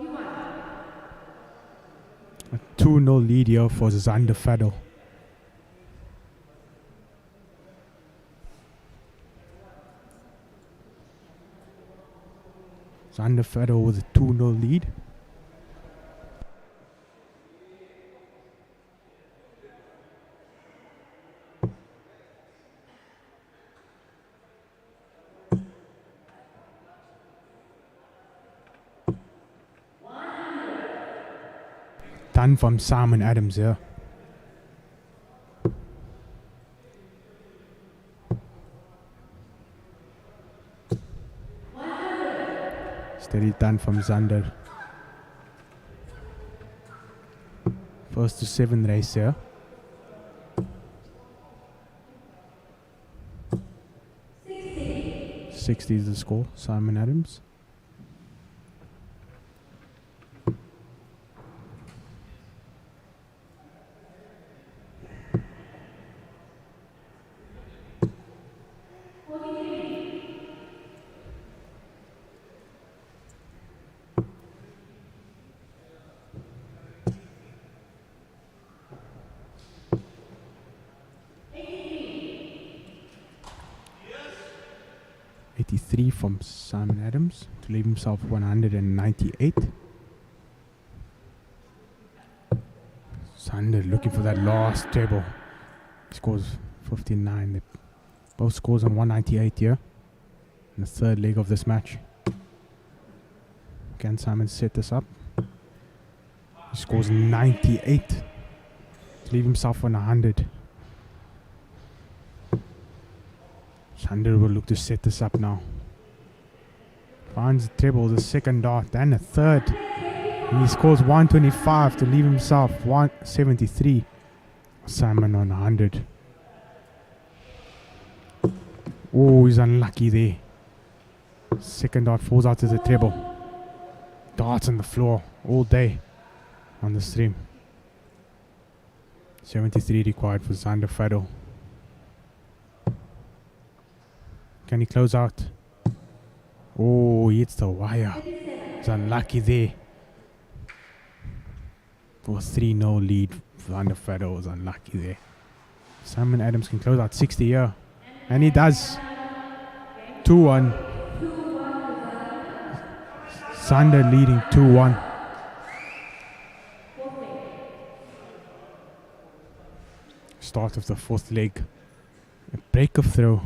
2-0 lead here for Zander Fadel. Zander Fadel with a 2-0 lead. Done from Simon Adams here. Steady done from Zander. First to 7 race here. 60 is the score, Simon Adams. From Simon Adams to leave himself 198. Sander looking for that last treble. He scores 59. They both scores on 198 here in the third leg of this match. Can Simon set this up? He scores 98 to leave himself on 100. Sander will look to set this up now. Finds the treble, the second dart, and a third. And he scores 125 to leave himself 173. Simon on 100. Oh, he's unlucky there. Second dart falls out to the treble. Darts on the floor all day on the stream. 73 required for Zander Fadel. Can he close out? Oh, he hits the wire. He's unlucky there. For a 3-0 lead, Zander Fadel was unlucky there. Simon Adams can close out 60 here. And he does. 2-1. Zander leading 2-1. Start of the fourth leg. A break of throw.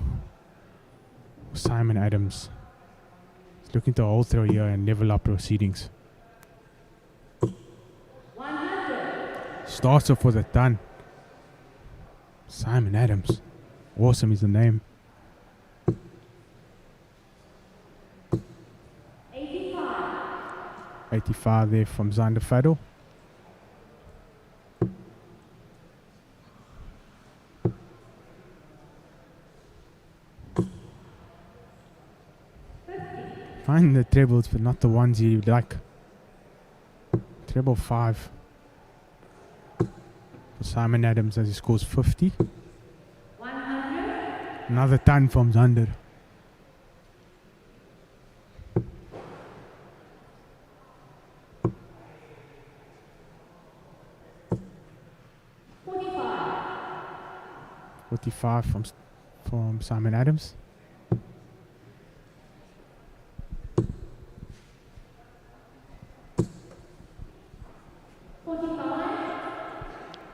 Simon Adams. Looking to hold throw here and level up proceedings. Starts off with a ton. Simon Adams. Awesome is the name. 85 there from Zander Fadel. Find the trebles, but not the ones you like. Treble 5 for Simon Adams as he scores 50. 100. Another ton from Zander. .45 from Simon Adams.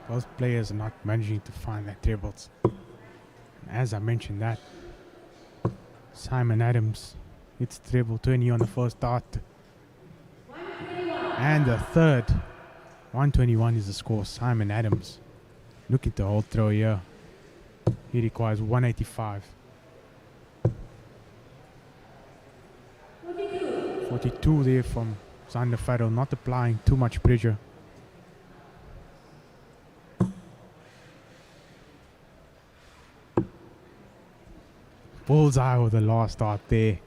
Both players are not managing to find their trebles. As I mentioned that, Simon Adams hits treble 20 on the first dart. And the third. 121 is the score. Simon Adams looking to hold throw here. He requires 185. 42 there from Zander Fadel, not applying too much pressure. Bullseye with the last dart there.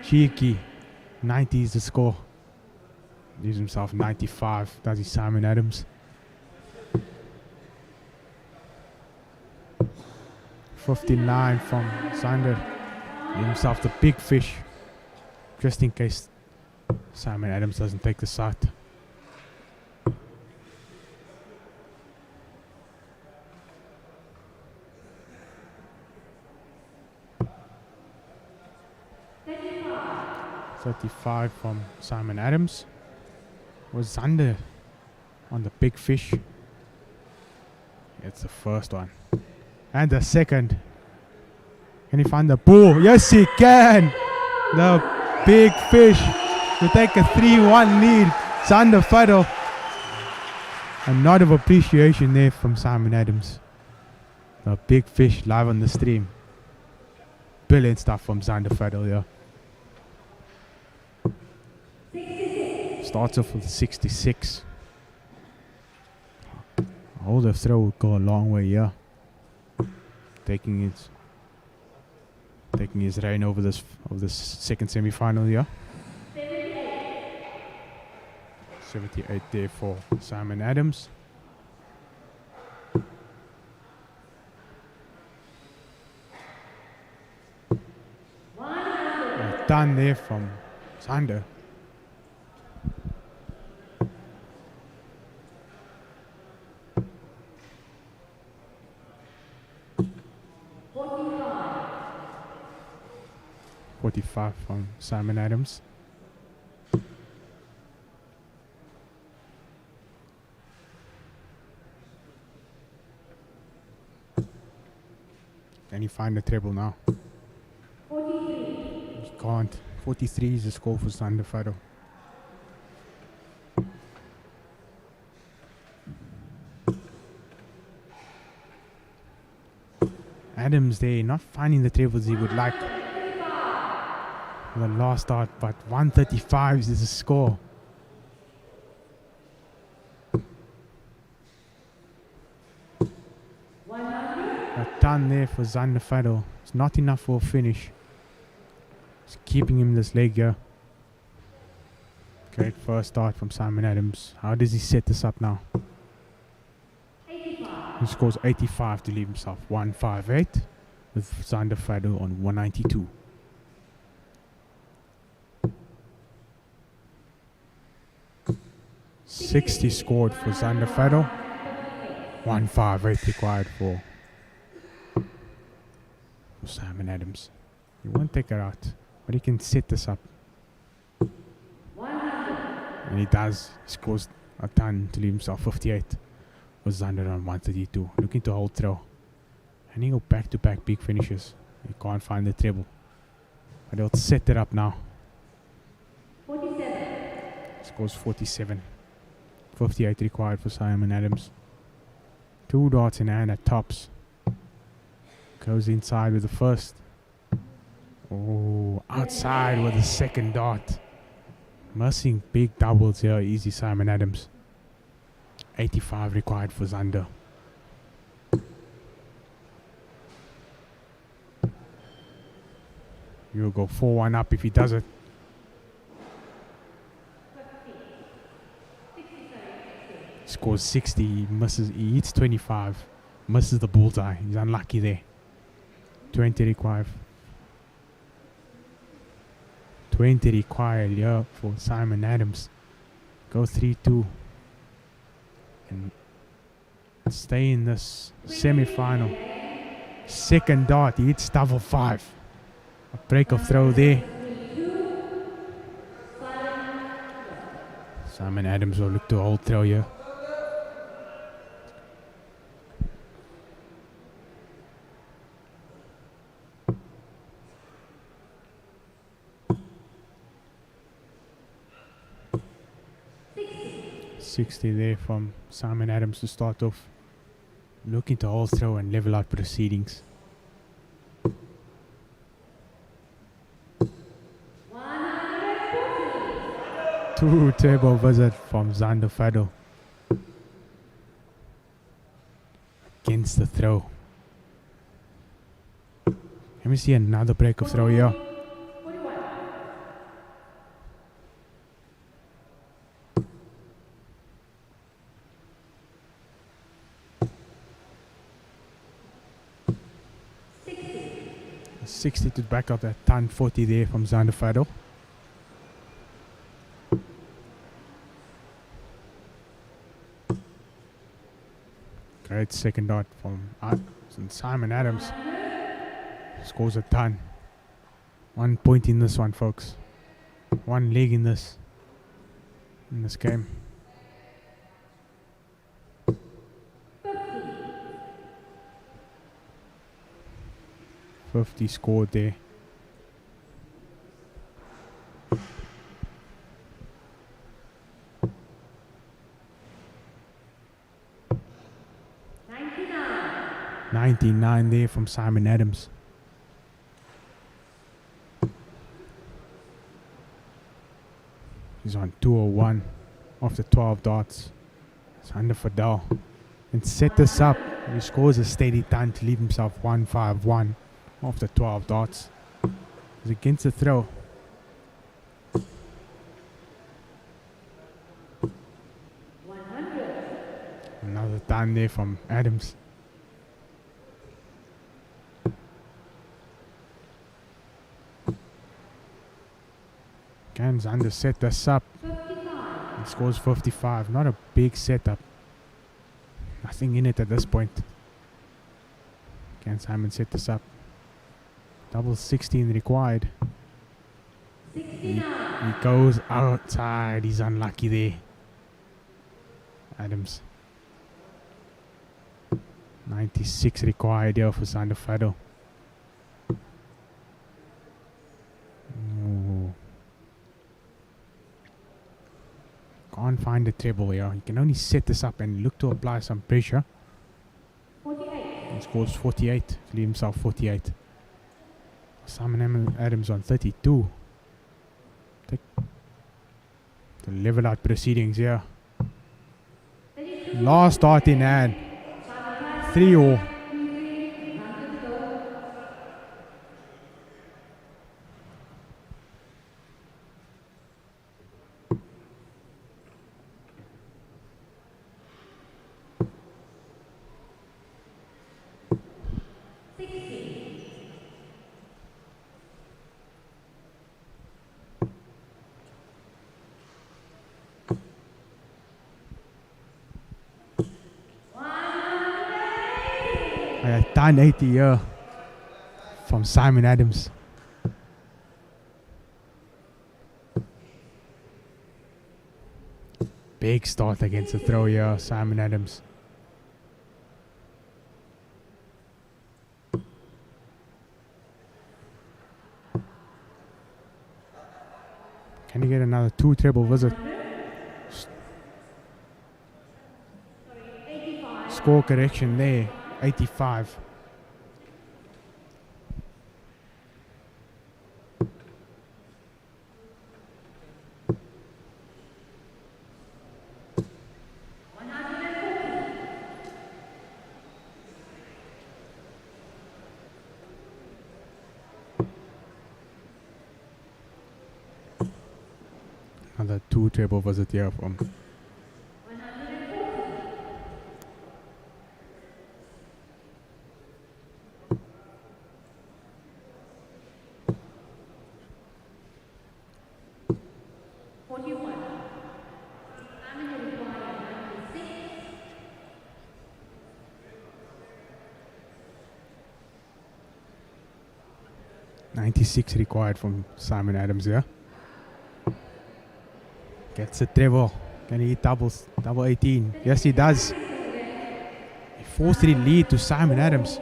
Cheeky. 90 is the score. Leaves himself 95. Does he, Simon Adams? 59 from Zander. Leaves himself the big fish. Just in case Simon Adams doesn't take the shot. .35 from Simon Adams. Was Zander on the big fish. It's the first one. And the second. Can he find the ball? Yes, he can. The big fish to take a 3-1 lead. Zander Faddle. A nod of appreciation there from Simon Adams. The big fish live on the stream. Brilliant stuff from Zander Faddle here. Starts off with 66. Holder throw would go a long way here. Taking his reign over this second semi-final here. 78 there for Simon Adams. Done there from Zander. .45 from Simon Adams. Can he find the treble now? 43. He can't. 43 is the score for Zander Faddle. Adams there, not finding the trebles he would like. The last start, but 135 is the score. A ton there for Zander Faddle. It's not enough for a finish. It's keeping him this leg here. Great first start from Simon Adams. How does he set this up now? 85. He scores 85 to leave himself 158 with Zander Faddle on 192. .60 scored for Zander Faddle. 158 required for Simon Adams. He won't take it out, but he can set this up. And he does. He scores a ton to leave himself 58 with Zander on 132. Looking to hold throw. And he go back-to-back big finishes. He can't find the treble. But he'll set it up now. 47. Scores 47. 58 required for Simon Adams. 2 darts in hand at tops. Goes inside with the first. Oh, outside with the second dart. Missing big doubles here. Easy Simon Adams. 85 required for Zander. He'll go 4-1 up if he does it. Scores 60, he misses, he hits 25, misses the bullseye. He's unlucky there. 20 required. 20 required here for Simon Adams. Go 3-2 and stay in this semi-final. Second dart, he hits double 5. A break of throw there. Simon Adams will look to hold throw here. .60 there from Simon Adams to start off. Looking to hold throw and level out proceedings. Two turbo visit from Zander Faddle. Against the throw. Let me see another break of throw here. .60 to back up that ton 40 there from Zander Faddle. Great second dart from Simon Adams. Scores a ton. 1 point in this one, folks. 1 leg in this game. 50 scored there. $99 there from Simon Adams. He's on 201 after 12 darts. It's under Fadal. And set this up. He scores a steady ton to leave himself 151 after 12 darts. He's against the throw. Another ton there from Adams. Can Zander set this up? He scores 55. Not a big setup. Nothing in it at this point. Can Simon set this up? Double 16 required. He goes outside. He's unlucky there. Adams. 96 required here for Zander Fadal. Can't find the treble here. He can only set this up and look to apply some pressure. 48. He scores 48 to leave himself 48. Simon Adams on 32. To level out proceedings here. Last start in hand. 3-all. A 80 here from Simon Adams. Big start against the throw here, Simon Adams. Can he get another 2 treble visit? Score correction there, 85. Another 2 treble visit here from $96 required from Simon Adams here. Gets a treble. Can he hit doubles? Double 18. Yes, he does. A 4-3 lead to Simon Adams.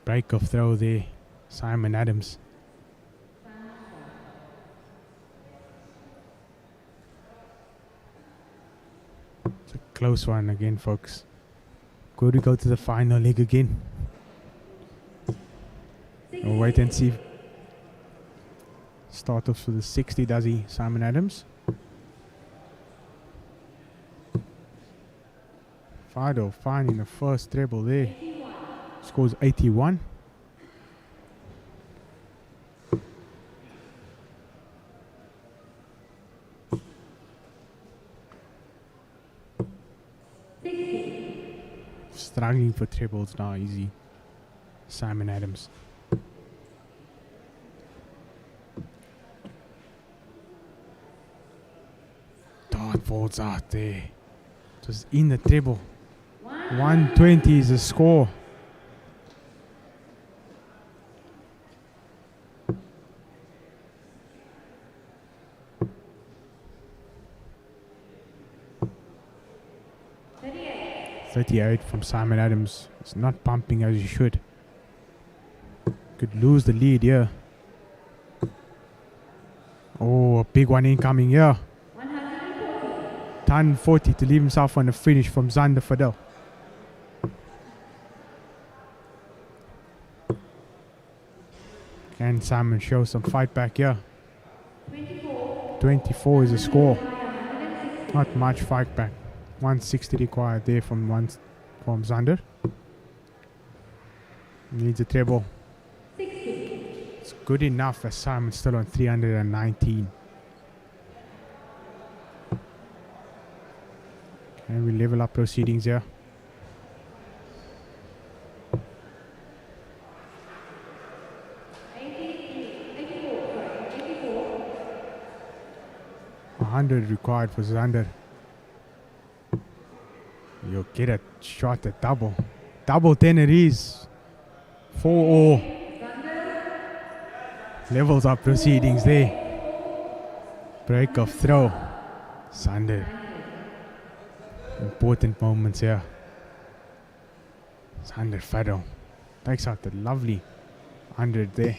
Break of throw there. Simon Adams. It's a close one again, folks. Could we go to the final leg again? We'll wait and see. Start off with the 60, does he, Simon Adams? Fado finding the first treble there. Scores 81. Struggling for trebles now, easy. Simon Adams. Volts out there. It was in the treble. 120 is the score. .38 from Simon Adams. It's not pumping as you should. Could lose the lead here. Oh, a big one incoming here. 140 to leave himself on the finish from Zander Fadel. Can Simon show some fight back here? 24 is the score. Not much fight back. 160 required there from Zander. Needs a treble. It's good enough as Simon's still on 319. Can we level up proceedings here? $100 required for Zander. You'll get a shot at double. Double 10 it is. 4-all. Levels up proceedings there. Break of throw. Zander. Important moments here. Zander Fadel takes out the lovely 100 there.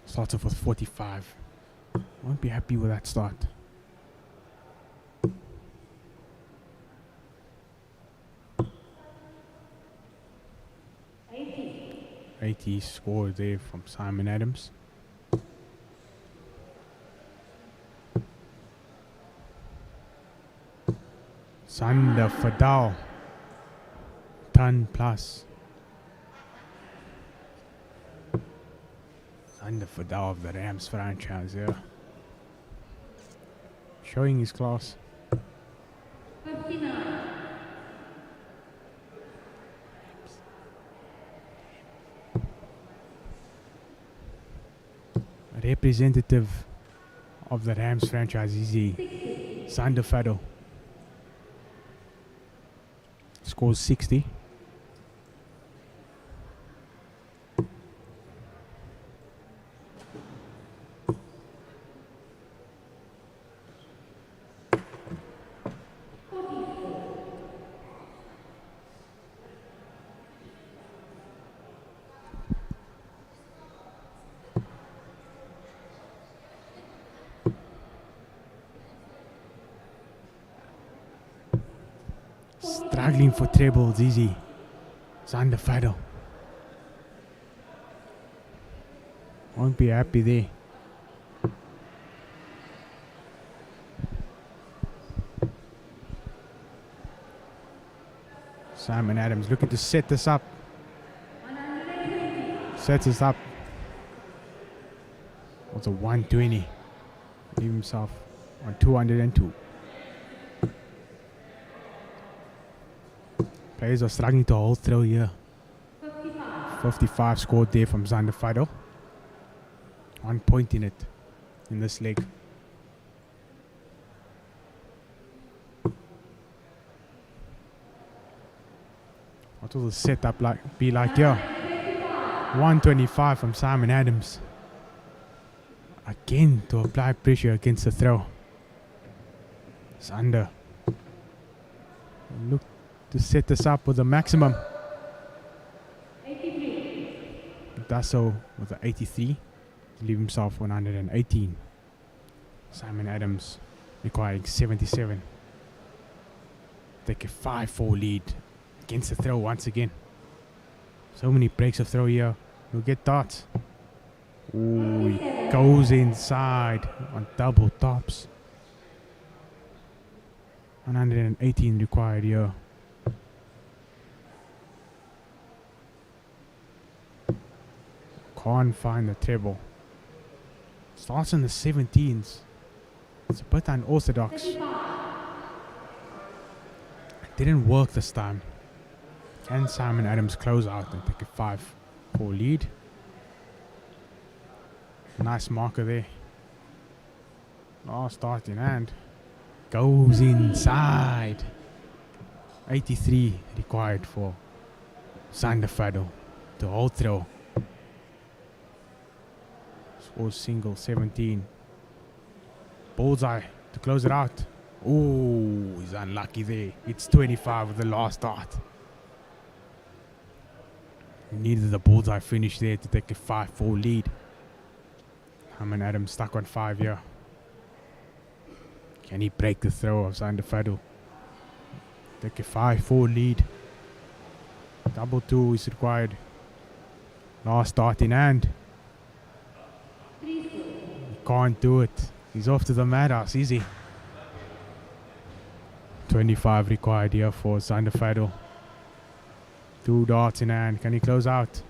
Starts off with 45. Won't be happy with that start. 80 score there from Simon Adams. Zander Fadel. 10 plus. Zander Fadel of the Rams franchise, yeah. Showing his class. 59. Representative of the Rams franchise is he, Zander Fadel. Scores 60. Struggling for trebles, easy. Zander Fadel. Won't be happy there. Simon Adams looking to set this up. Sets us up. What's a 120? Leave himself on 202. Players are struggling to hold through here. 55 scored there from Zander Fadel. 1 point in it, in this leg. What will the setup be like here? 125 from Simon Adams. Again to apply pressure against the throw. Zander. Look to set this up with the maximum. 83. Does so with the 83 to leave himself 118. Simon Adams requiring 77. Take a 5-4 lead against the throw once again. So many breaks of throw here. We'll get darts. Ooh, he goes inside on double tops. 118 required here. Can't find the treble. Starts in the 17s. It's a bit unorthodox. Didn't work this time. Can Simon Adams close out and take a 5-4 lead? Nice marker there. Last start in hand. Goes inside. 83 required for Sanderfado to hold throw. Scores single 17. Bullseye to close it out. Oh, he's unlucky there. It's 25 with the last start. Needed the bullseye finish there to take a 5-4 lead. Simon Adams stuck on 5 here. Can he break the throw of Sanderfado? Take a 5-4 lead. Double 2 is required. Last start in hand. He can't do it. He's off to the madhouse, easy. 25 required here for Sanderfado. 2 darts in hand. Can he close out?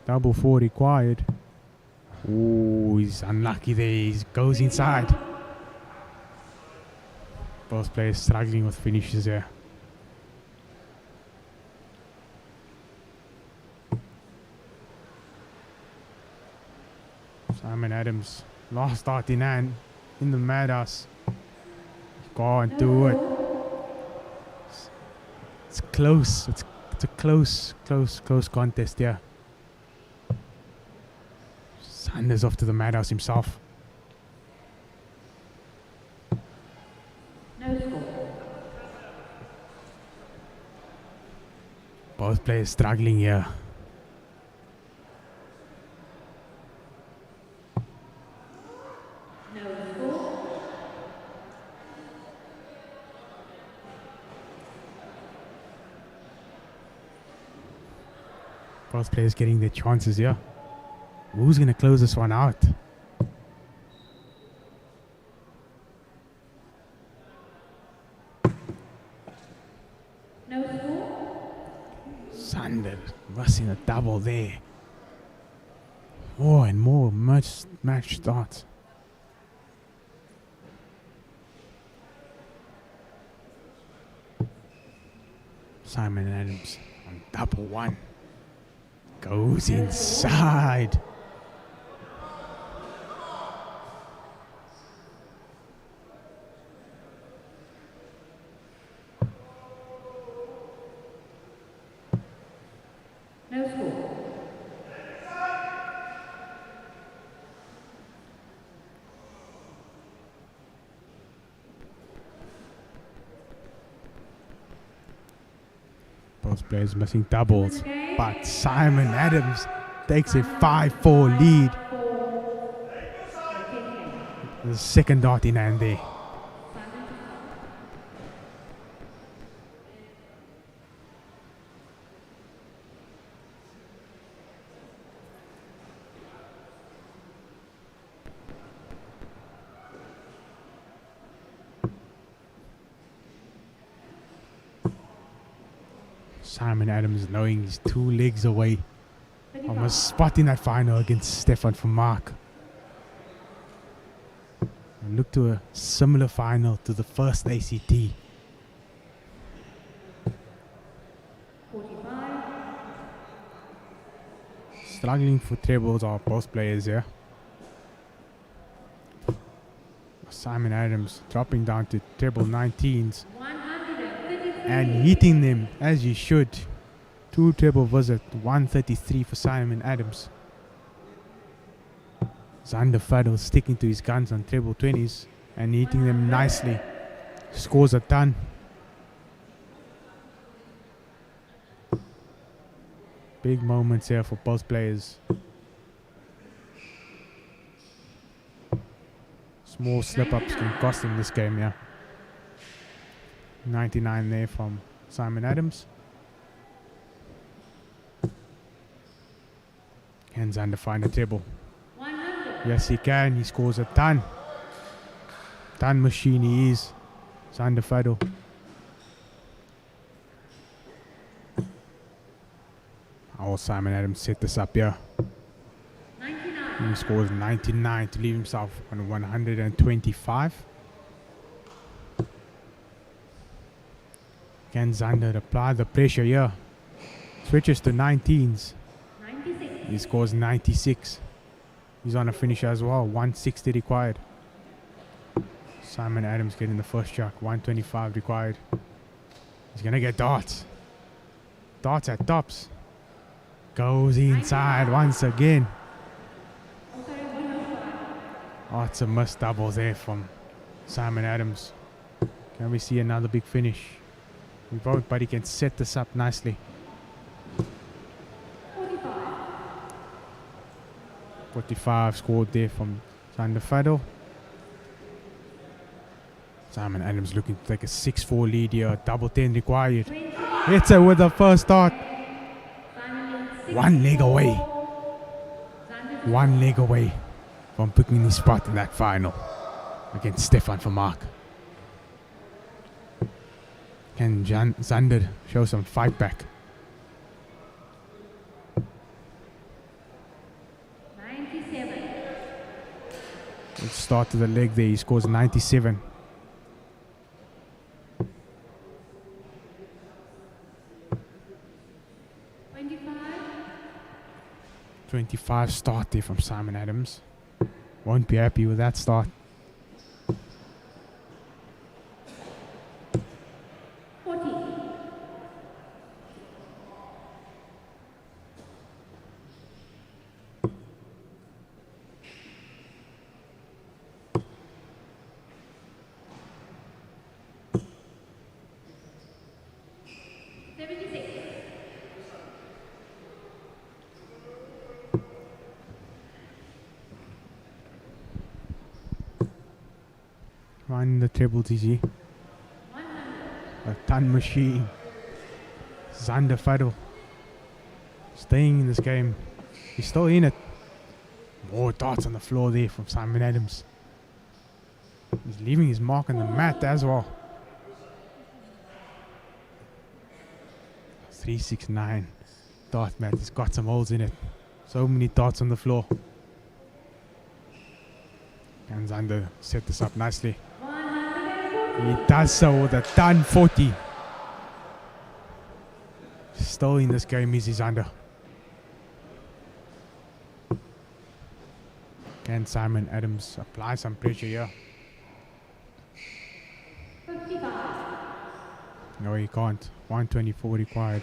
Double 4 required. Oh, he's unlucky there. He goes inside. Both players struggling with finishes here. Simon Adams, last start in hand, in the madhouse. Can't do it. It's close. It's a close contest here. Sanders off to the madhouse himself. Both players struggling here. Both players getting their chances here. Who's going to close this one out? Sander missing a double there. More and more match starts. Simon Adams on double 1. Goes inside. No score. Both players missing doubles, but Simon Adams takes a 5-4 lead. The second dart in hand there. Simon Adams knowing he's 2 legs away from a spot in that final against Stefan van Mark. And look to a similar final to the first ACT. 45. Struggling for trebles are both players here. Simon Adams dropping down to treble 19s and hitting them as you should. 2 treble visit, 133 for Simon Adams. Sanderfado sticking to his guns on treble 20s and hitting them nicely. Scores a ton. Big moments here for both players. Small slip-ups can cost him this game, yeah. 99 there from Simon Adams. Can Zander find a treble? Yes, he can. He scores a ton. Ton machine he is. Sanderfado. Oh, Simon Adams set this up here. He scores 99 to leave himself on 125. Can Zander apply the pressure here? Switches to 19s. He scores 96. He's on a finisher as well. 160 required. Simon Adams getting the first chuck. 125 required. He's going to get darts. Darts at tops. Goes inside once again. Oh, it's a missed double there from Simon Adams. Can we see another big finish? We won't, but he can set this up nicely. 45 scored there from Zander Fadel. Simon Adams looking to take a 6-4 lead here. Double 10 required. Hits it with the first start. One leg away. One leg away from picking his spot in that final against Stefan Vermaak. Can Zander show some fight back? 97. Let's start to the leg there. He scores 97. 25 start there from Simon Adams. Won't be happy with that start. Finding the triple TG. A ton machine. Zander Fadel staying in this game. He's still in it. More darts on the floor there from Simon Adams. He's leaving his mark on the mat as well. 369 dart mat. It's got some holes in it. So many darts on the floor. Can Zander set this up nicely? He does so with a ton 40. Still in this game is Zander. Can Simon Adams apply some pressure here? 55. No, he can't. 124 required.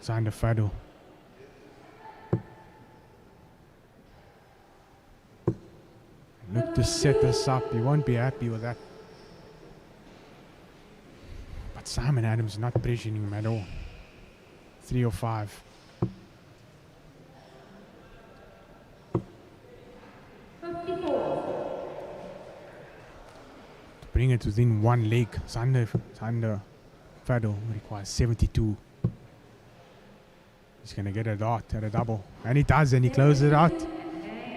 Zander Fadel. Look to set this up. He won't be happy with that. But Simon Adams not pressuring him at all. 305. 54. To bring it within one leg, Zander Fadel requires 72. He's going to get a dot at a double. And he does, and he closes it out.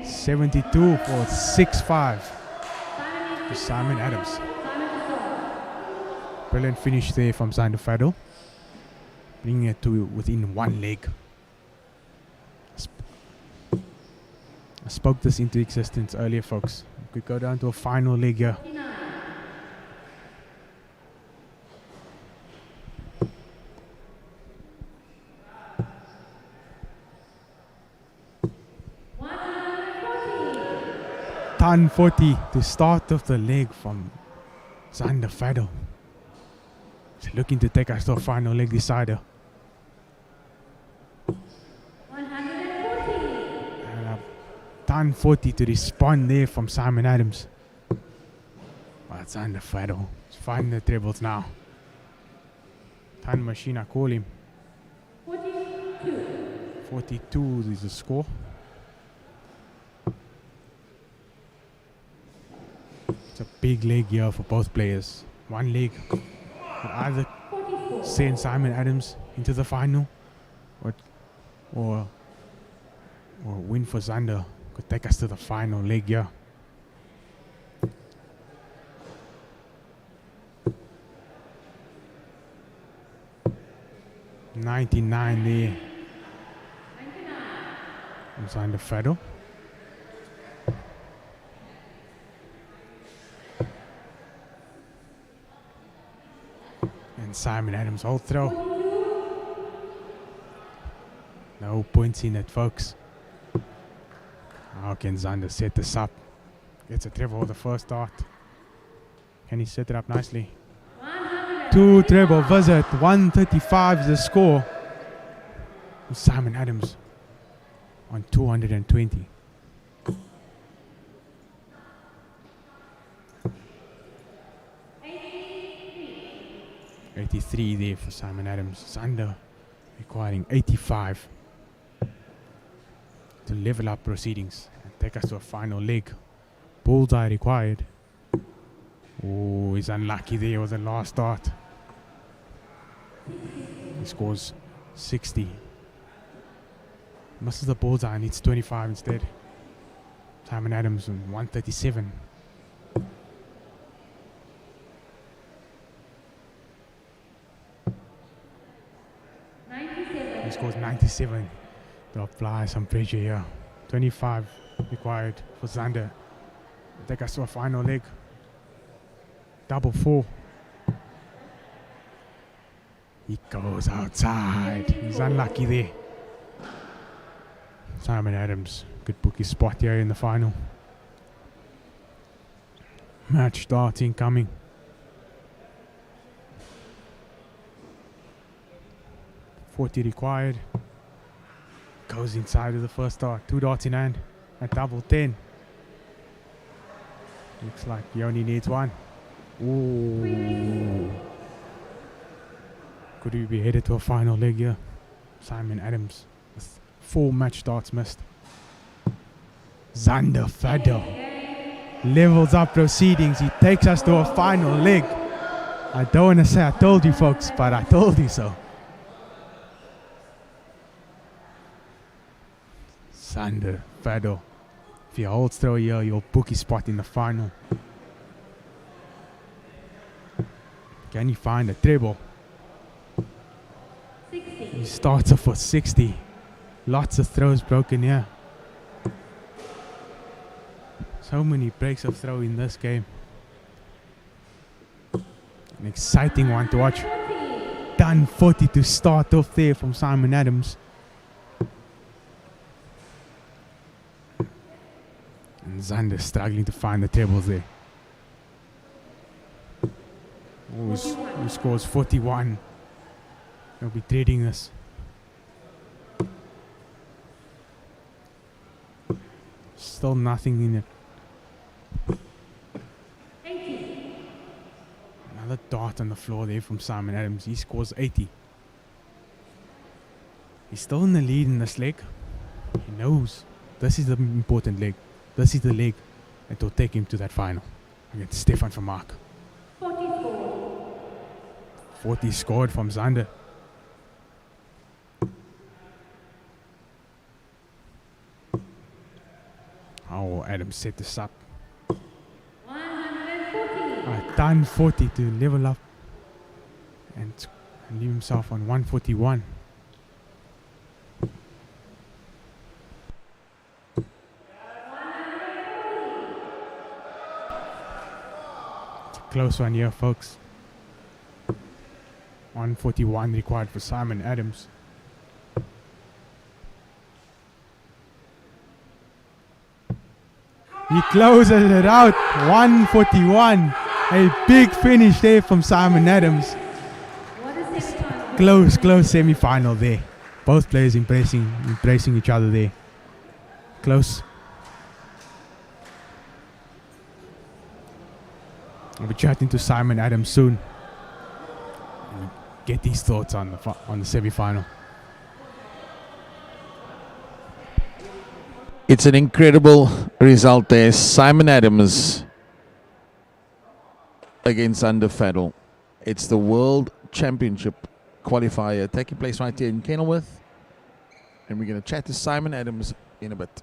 72 for 6-5 to Simon Adams. Brilliant finish there from Zander Fadel. Bringing it to within one leg. I spoke this into existence earlier, folks. We could go down to a final leg here. Ton 40 to start of the leg from Zander Fadel. He's looking to take us to a final leg decider. 140. And a ton 40 to respond there from Simon Adams. But Zander Fadel is finding the trebles now. Ton machine, I call him. 42. 42 is the score. It's a big leg here for both players. One leg could either send Simon Adams into the final or win for Zander. Could take us to the final leg here. $99 there. From Zander Fadel. And And Simon Adams, hold throw. No points in it, folks. How can Zander set this up? Gets a treble the first dart. Can he set it up nicely? 2 treble visit. 135 is the score. Simon Adams on 220. $83 there for Simon Adams. Zander requiring 85 to level up proceedings and take us to a final leg. Bullseye required. Oh, he's unlucky there with the last dart. He scores 60. Misses the bullseye and hits 25 instead. Simon Adams on 137. He scores 97 to apply some pressure here. 25 required for Zander. Take us to a final leg. Double 4. He goes outside. He's unlucky there. Simon Adams could book his spot here in the final. Match start incoming. $40 required. Goes inside of the first dart. 2 darts in hand. A double 10. Looks like he only needs 1. Ooh. Could we be headed to a final leg here? Simon Adams with 4 match darts missed. Zander Fadel levels up proceedings. He takes us to a final leg. I don't want to say I told you folks, but I told you so. Zander Fadel. If he holds through here, you'll book his spot in the final. Can he find a treble? 60. He starts off for 60. Lots of throws broken here. So many breaks of throw in this game. An exciting one to watch. Done 40 to start off there from Simon Adams. And Zander struggling to find the tables there. Oh, he scores 41. He'll be trading this. Still nothing in it. Another dart on the floor there from Simon Adams. He scores 80. He's still in the lead in this leg. He knows this is the important leg. This is the leg that will take him to that final against Stefan van Mark. 40 scored from Zander. How will Adams set this up? Done 40 to level up and leave himself on 141. It's a close one here, folks. 141 required for Simon Adams. He closes it out. 141. A big finish there from Simon Adams. Close semi-final there. Both players embracing each other there. Close. I'll be chatting to Simon Adams soon. Get these thoughts on the semi-final. It's an incredible result there. Simon Adams against Zander Fadel. It's the World Championship qualifier taking place right here in Kenilworth. And we're going to chat to Simon Adams in a bit.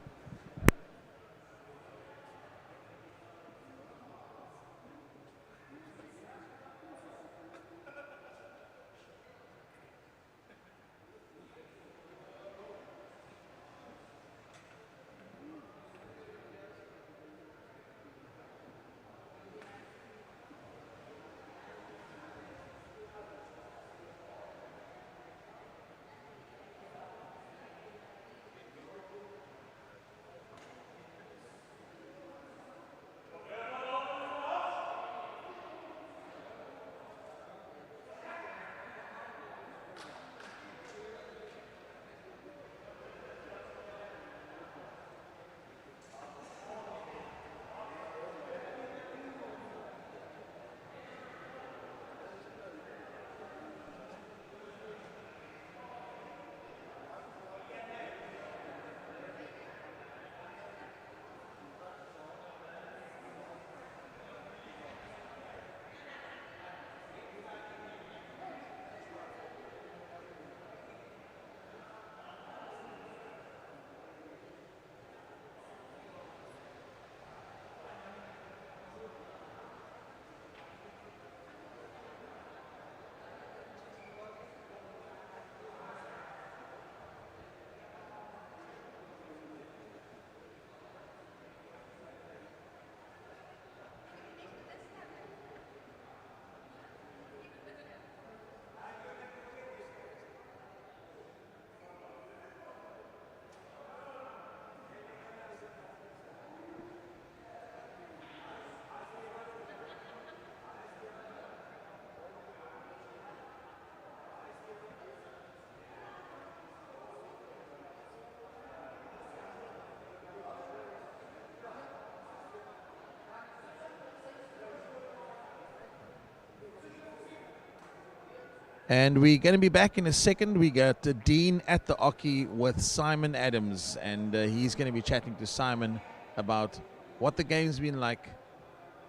And we're going to be back in a second. We got Dean at the Oki with Simon Adams, and he's going to be chatting to Simon about what the game's been like,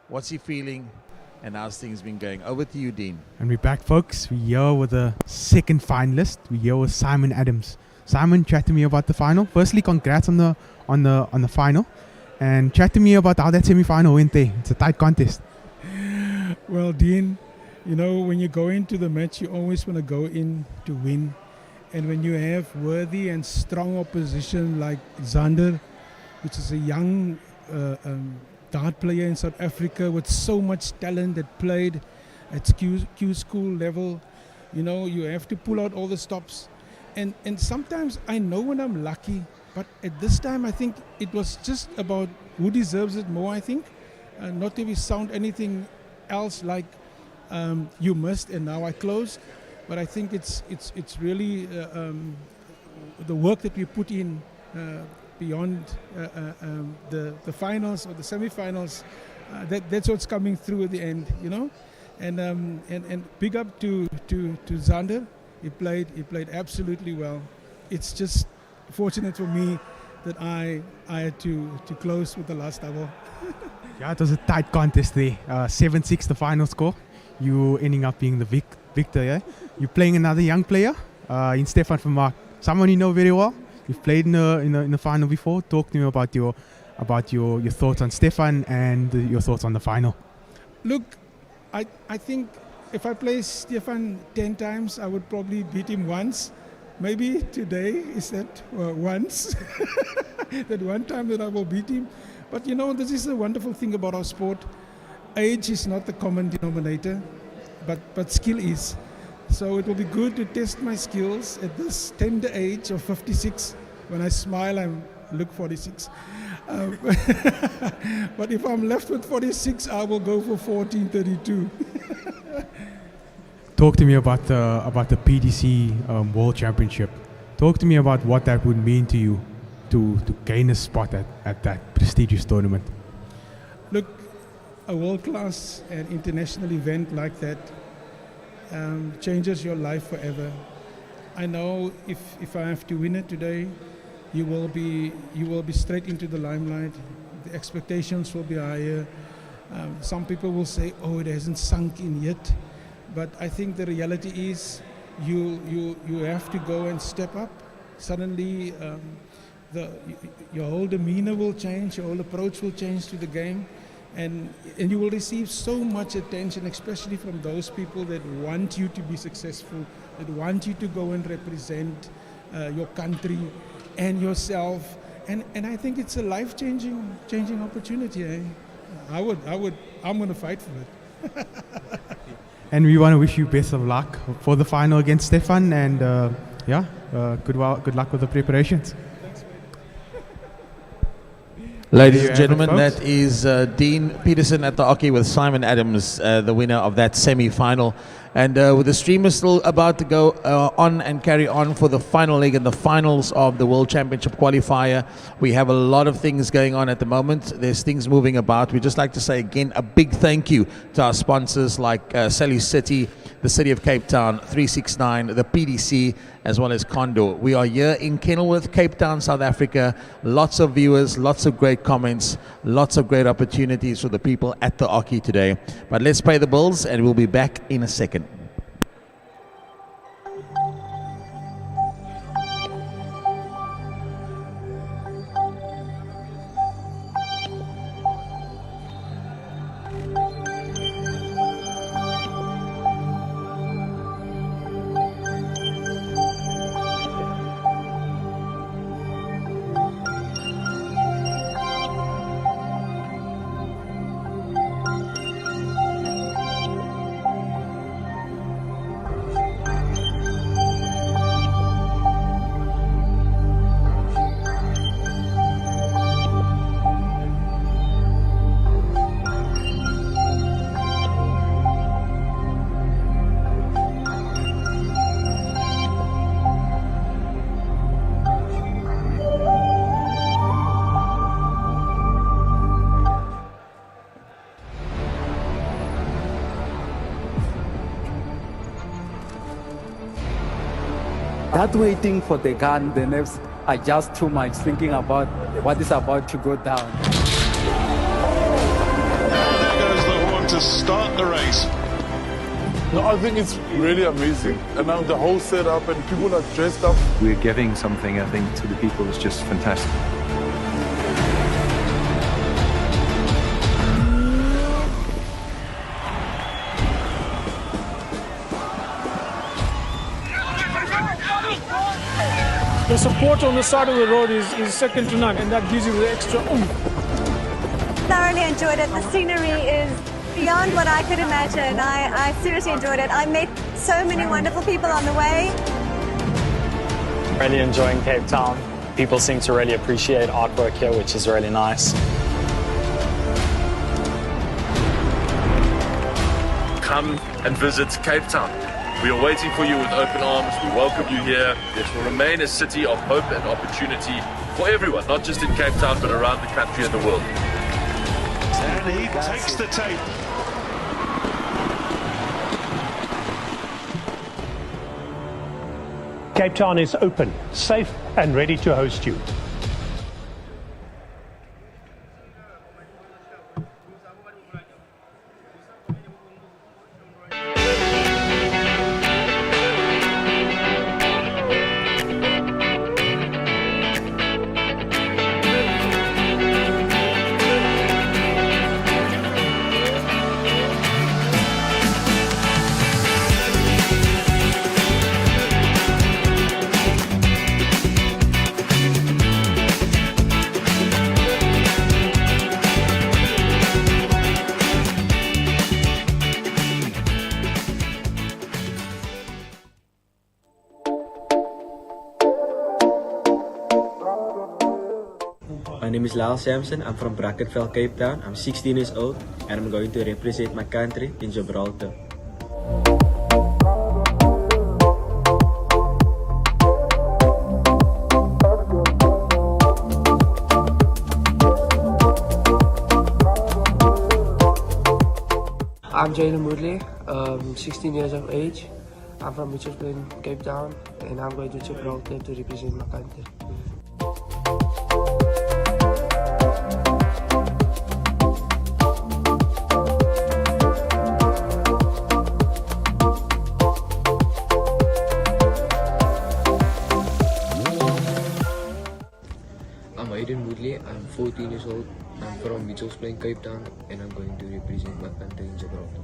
what's he feeling, and how's things been going. Over to you, Dean. And we're back, folks. We're here with the second finalist. We're here with Simon Adams. Simon, chat to me about the final. Firstly, congrats on the final, and chat to me about how that semi-final went there. It's a tight contest. Well, Dean, you know, when you go into the match, you always want to go in to win. And when you have worthy and strong opposition like Zander, which is a young dart player in South Africa with so much talent that played at Q school level, you know, you have to pull out all the stops. And sometimes I know when I'm lucky, but at this time I think it was just about who deserves it more, I think. Not to sound anything else like you missed and now I closed, but I think it's really the work that we put in beyond the finals or the semi-finals. That's what's coming through at the end, you know. And big up to Zander. He played absolutely well. It's just fortunate for me that I had to close with the last double. Yeah, it was a tight contest there. 7-6 the final score. You ending up being the victor, yeah? You're playing another young player in Stefan Vermaak. Someone you know very well. You've played in the final before. Talk to me about your thoughts on Stefan and your thoughts on the final. Look, I think if I play Stefan 10 times, I would probably beat him once. Maybe today is that once. That one time that I will beat him. But you know, this is the wonderful thing about our sport. Age is not the common denominator, but skill is. So it will be good to test my skills at this tender age of 56. When I smile, I look 46. But if I'm left with 46, I will go for 1432. Talk to me about the PDC World Championship. Talk to me about what that would mean to you to gain a spot at that prestigious tournament. Look, a world-class and international event like that changes your life forever. I know if I have to win it today, you will be straight into the limelight. The expectations will be higher. Some people will say, "Oh, it hasn't sunk in yet," but I think the reality is, you have to go and step up. Suddenly, your whole demeanor will change, your whole approach will change to the game. And you will receive so much attention, especially from those people that want you to be successful, that want you to go and represent your country and yourself. And I think it's a life-changing opportunity. Eh? I'm going to fight for it. And we want to wish you best of luck for the final against Stefan. And good luck with the preparations. Ladies and gentlemen, that is Dean Peterson at the Oki with Simon Adams, the winner of that semi-final. And with the streamer still about to go on and carry on for the final leg and the finals of the World Championship qualifier, we have a lot of things going on at the moment. There's things moving about. We'd just like to say again a big thank you to our sponsors like Sally City, the City of Cape Town, 369, the PDC, as well as Condor. We are here in Kenilworth, Cape Town, South Africa. Lots of viewers, lots of great comments, lots of great opportunities for the people at the Oki today. But let's pay the bills and we'll be back in a second. That waiting for the gun, the nerves are just too much, thinking about what is about to go down. There goes the horn to start the race. No, I think it's really amazing. And now the whole setup and people are dressed up. We're giving something, I think, to the people that's just fantastic. The support on the side of the road is second to none, and that gives you the extra oomph. Thoroughly enjoyed it. The scenery is beyond what I could imagine. I seriously enjoyed it. I met so many wonderful people on the way. Really enjoying Cape Town. People seem to really appreciate artwork here, which is really nice. Come and visit Cape Town. We are waiting for you with open arms. We welcome you here. It will remain a city of hope and opportunity for everyone, not just in Cape Town, but around the country and the world. And he takes the tape. Cape Town is open, safe and ready to host you. My name is Lyle Sampson. I'm from Brackenfell, Cape Town. I'm 16 years old and I'm going to represent my country in Gibraltar. I'm Jalen Woodley, 16 years of age. I'm from Mitchells Plain, Cape Town, and I'm going to Gibraltar to represent my country. I'm Aiden Woodley, I'm 14 years old, I'm from Mitchells Plain, Cape Town, and I'm going to represent my country in Gibraltar.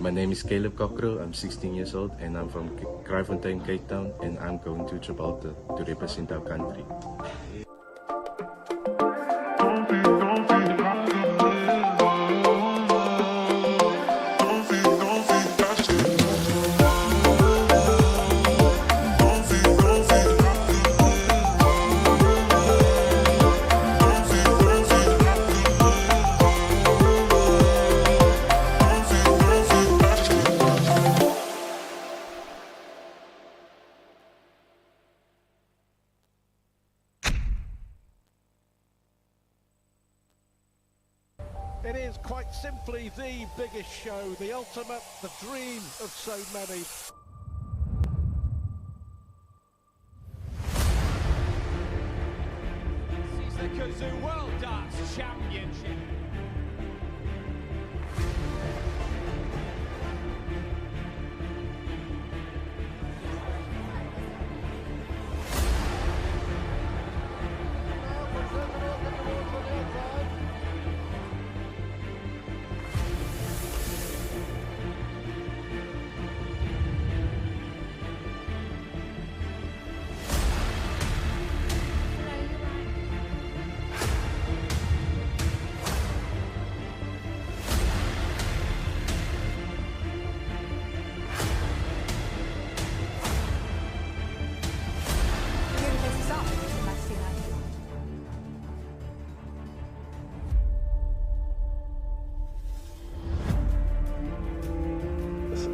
My name is Caleb Cockrell, I'm 16 years old and I'm from Kraaifontein, Cape Town, and I'm going to Gibraltar to represent our country. It is quite simply the biggest show, the ultimate, the dream of so many. This is the Kazoo World Darts Championship.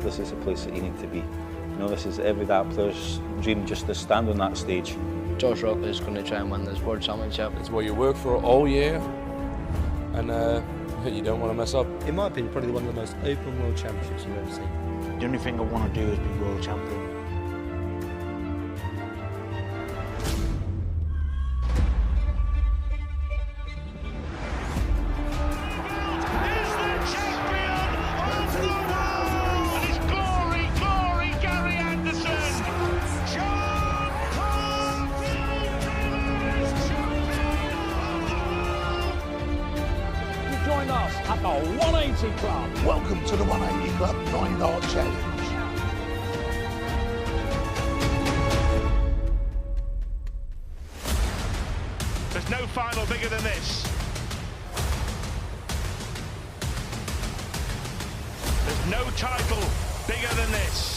This is a place that you need to be. You know, this is every that player's dream, just to stand on that stage. Josh Rock is going to try and win this World Championship. It's what you work for all year, and you don't want to mess up. In my opinion, probably one of the most open World Championships you've ever seen. The only thing I want to do is be World Champion. Join us at the 180 Club. Welcome to the 180 Club 9-Dart Challenge. There's no final bigger than this. There's no title bigger than this.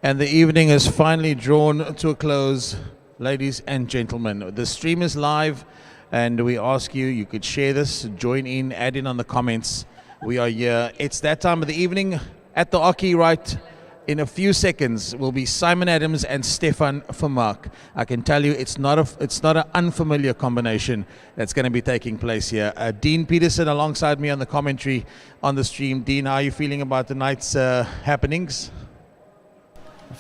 And the evening is finally drawn to a close, ladies and gentlemen. The stream is live, and we ask you could share this, join in, add in on the comments. We are here. It's that time of the evening at the Oki, right? In a few seconds will be Simon Adams and Stefan Vermaak. I can tell you it's not an unfamiliar combination that's going to be taking place here. Dean Peterson alongside me on the commentary on the stream. Dean, how are you feeling about tonight's happenings?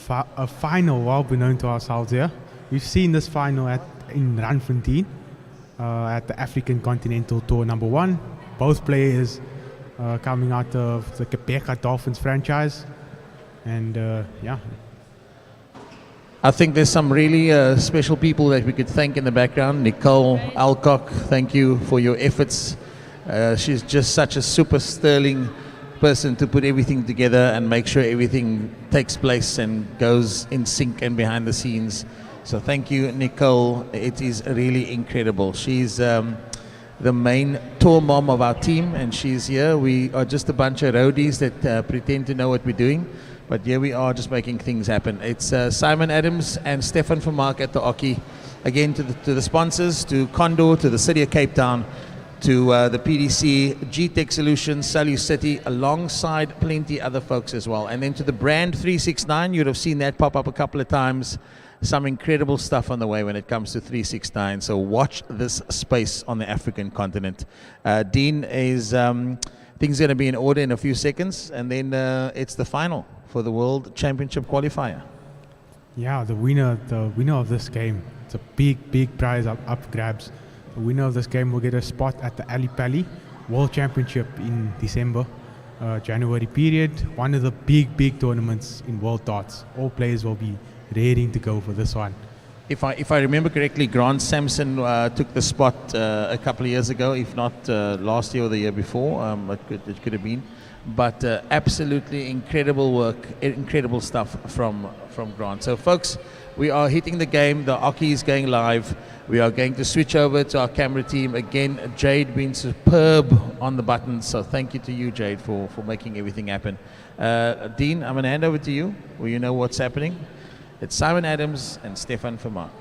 A final well known to ourselves here. We've seen this final in Randfontein at the African Continental Tour #1. Both players coming out of the Quebec Dolphins franchise. And yeah. I think there's some really special people that we could thank in the background. Nicole Alcock, thank you for your efforts. She's just such a super sterling person to put everything together and make sure everything takes place and goes in sync and behind the scenes. So thank you, Nicole. It is really incredible. She's the main tour mom of our team, and she's here. We are just a bunch of roadies that pretend to know what we're doing, but here we are just making things happen. It's Simon Adams and Stefan Vermaak at the Oki. Again, to the sponsors, to Condor, to the City of Cape Town, to the PDC, G-Tech Solutions, Salu City, alongside plenty other folks as well. And then to the brand 369, you'd have seen that pop up a couple of times. Some incredible stuff on the way when it comes to 369. So watch this space on the African continent. Dean, things are going to be in order in a few seconds, and then it's the final for the World Championship qualifier. Yeah, the winner of this game. It's a big prize up grabs. The winner of this game will get a spot at the Ali Pali World Championship in December, January period. One of the big tournaments in world darts. All players will be raring to go for this one. If I remember correctly, Grant Sampson took the spot a couple of years ago, if not last year or the year before. It could have been. But absolutely incredible work, incredible stuff from Grant. So folks, we are hitting the game. The Oki is going live. We are going to switch over to our camera team. Again, Jade being superb on the buttons. So thank you to you, Jade, for making everything happen. Dean, I'm going to hand over to you. Will you know what's happening? It's Simon Adams and Stefan Vermaak.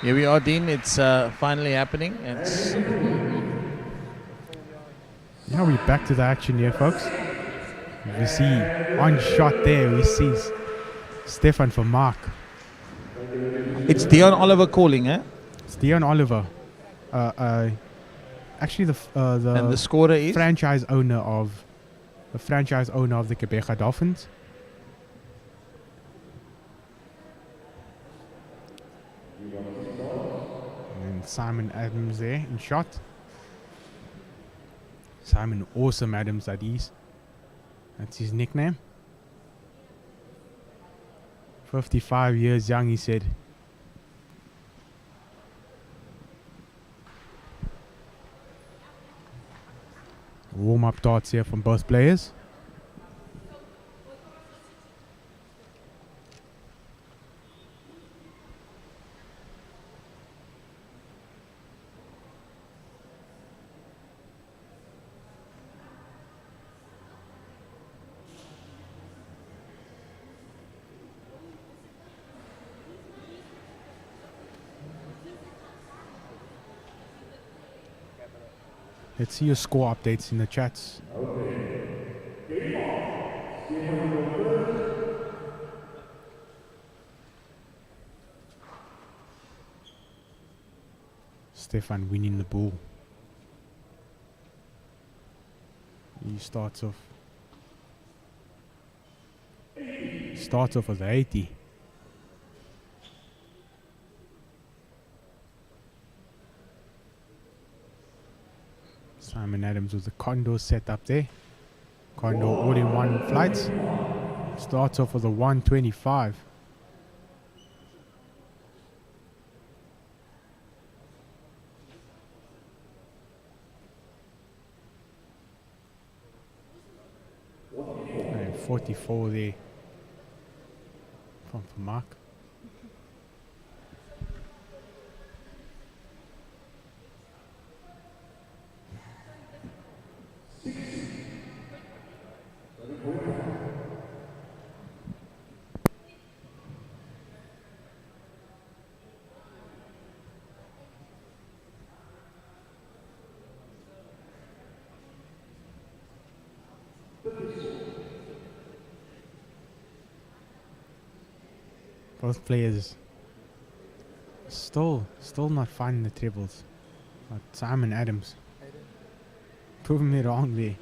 Here we are, Dean. It's finally happening. It's Now we're back to the action here, folks. We see on shot there, we see Stefan for Mark. It's Dion Oliver calling, eh? It's Dion Oliver. Actually, and the scorer is franchise owner of the Quebec Dolphins. And Simon Adams there in shot. Simon Awesome Adams, that is. That's his nickname. 55 years young, he said. Warm-up darts here from both players. Let's see your score updates in the chats. Stefan winning the ball. He starts off as 80. Simon Adams with the Condor set up there. Condor all-in-one flights. Starts off with a 125. And 44 there from Mark. Both players still not finding the trebles. But Simon Adams proving me wrong there.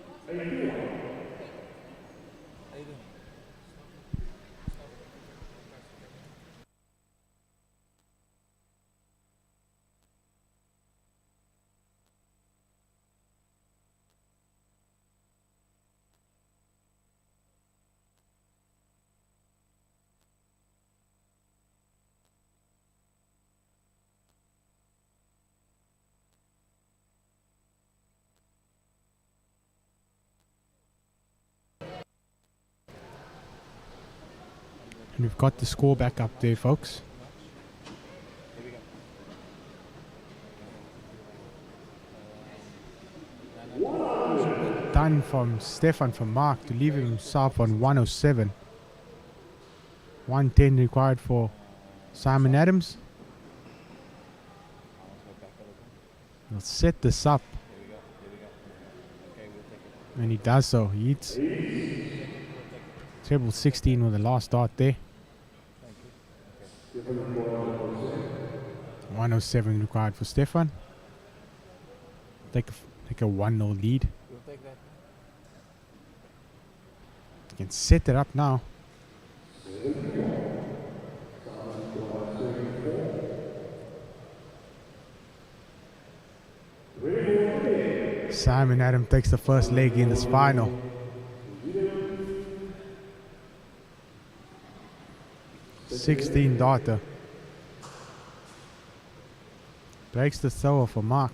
And we've got the score back up there, folks. Done from Stefan from Mark to leave himself on 107. 110 required for Simon Adams. He'll set this up. And he does so. He hits treble 16 with the last dart there. 107 required for Stefan. Take a 1-0 lead. You can set it up now. Simon Adams takes the first leg in this final. $16 darter. Breaks the thrower for Mark.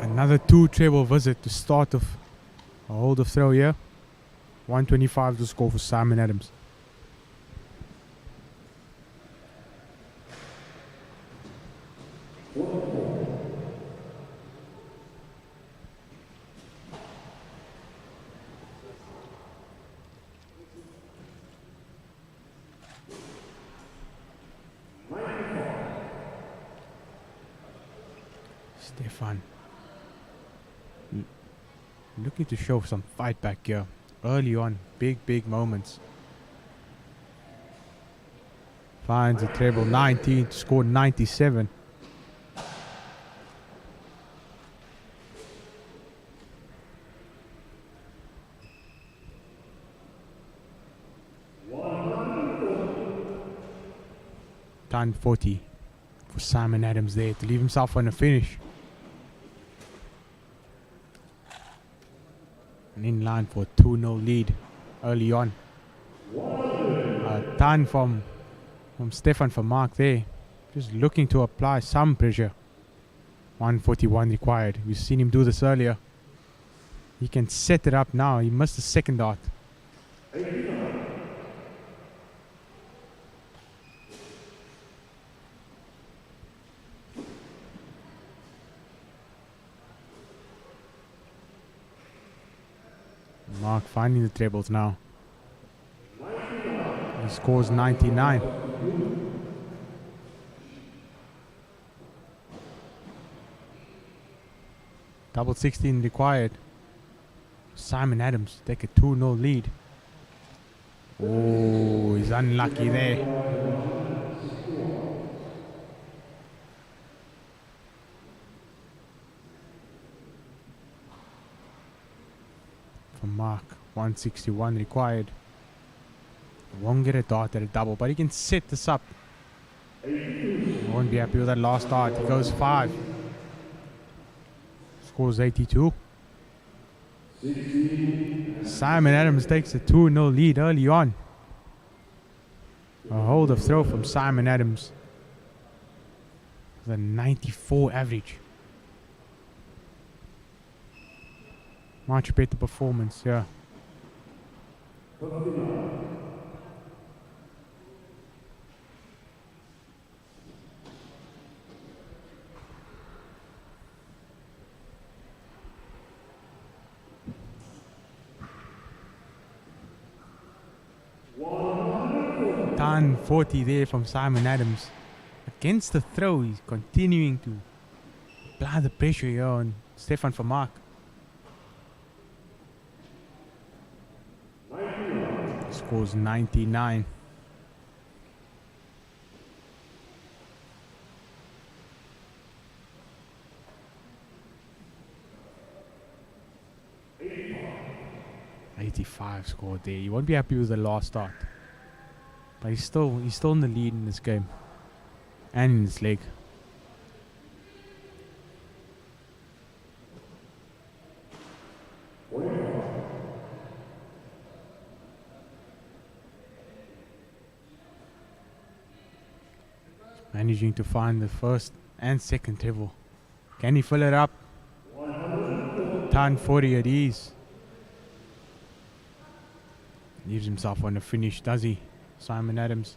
Another 2 treble visit to start off a hold of throw here. 125 to score for Simon Adams. Stefan. Looking to show some fight back here. Early on. Big moments. Finds a treble 19 to score 97. Time 40 for Simon Adams there to leave himself on a finish. And in line for a 2-0 lead early on. A ton from Stefan for Mark there. Just looking to apply some pressure. 141 required. We've seen him do this earlier. He can set it up now. He missed the second dart. Mark finding the trebles now. He scores 99. Double 16 required. Simon Adams take a 2-0 lead. Oh, he's unlucky there. For Mark, 161 required. Won't get a dart at a double, but he can set this up. Won't be happy with that last dart. He goes 5. Scores 82. Simon Adams takes a 2-0 lead early on. A hold of throw from Simon Adams. The 94 average. Much better performance, yeah. Done 40 there from Simon Adams. Against the throw, he's continuing to apply the pressure here on Stefan for Mark. Scores 99. .85 scored there. You won't be happy with the last start, but he's still in the lead in this game and in this leg. Managing to find the first and second treble. Can he fill it up? Turn 40 at ease. Leaves himself on the finish, does he? Simon Adams.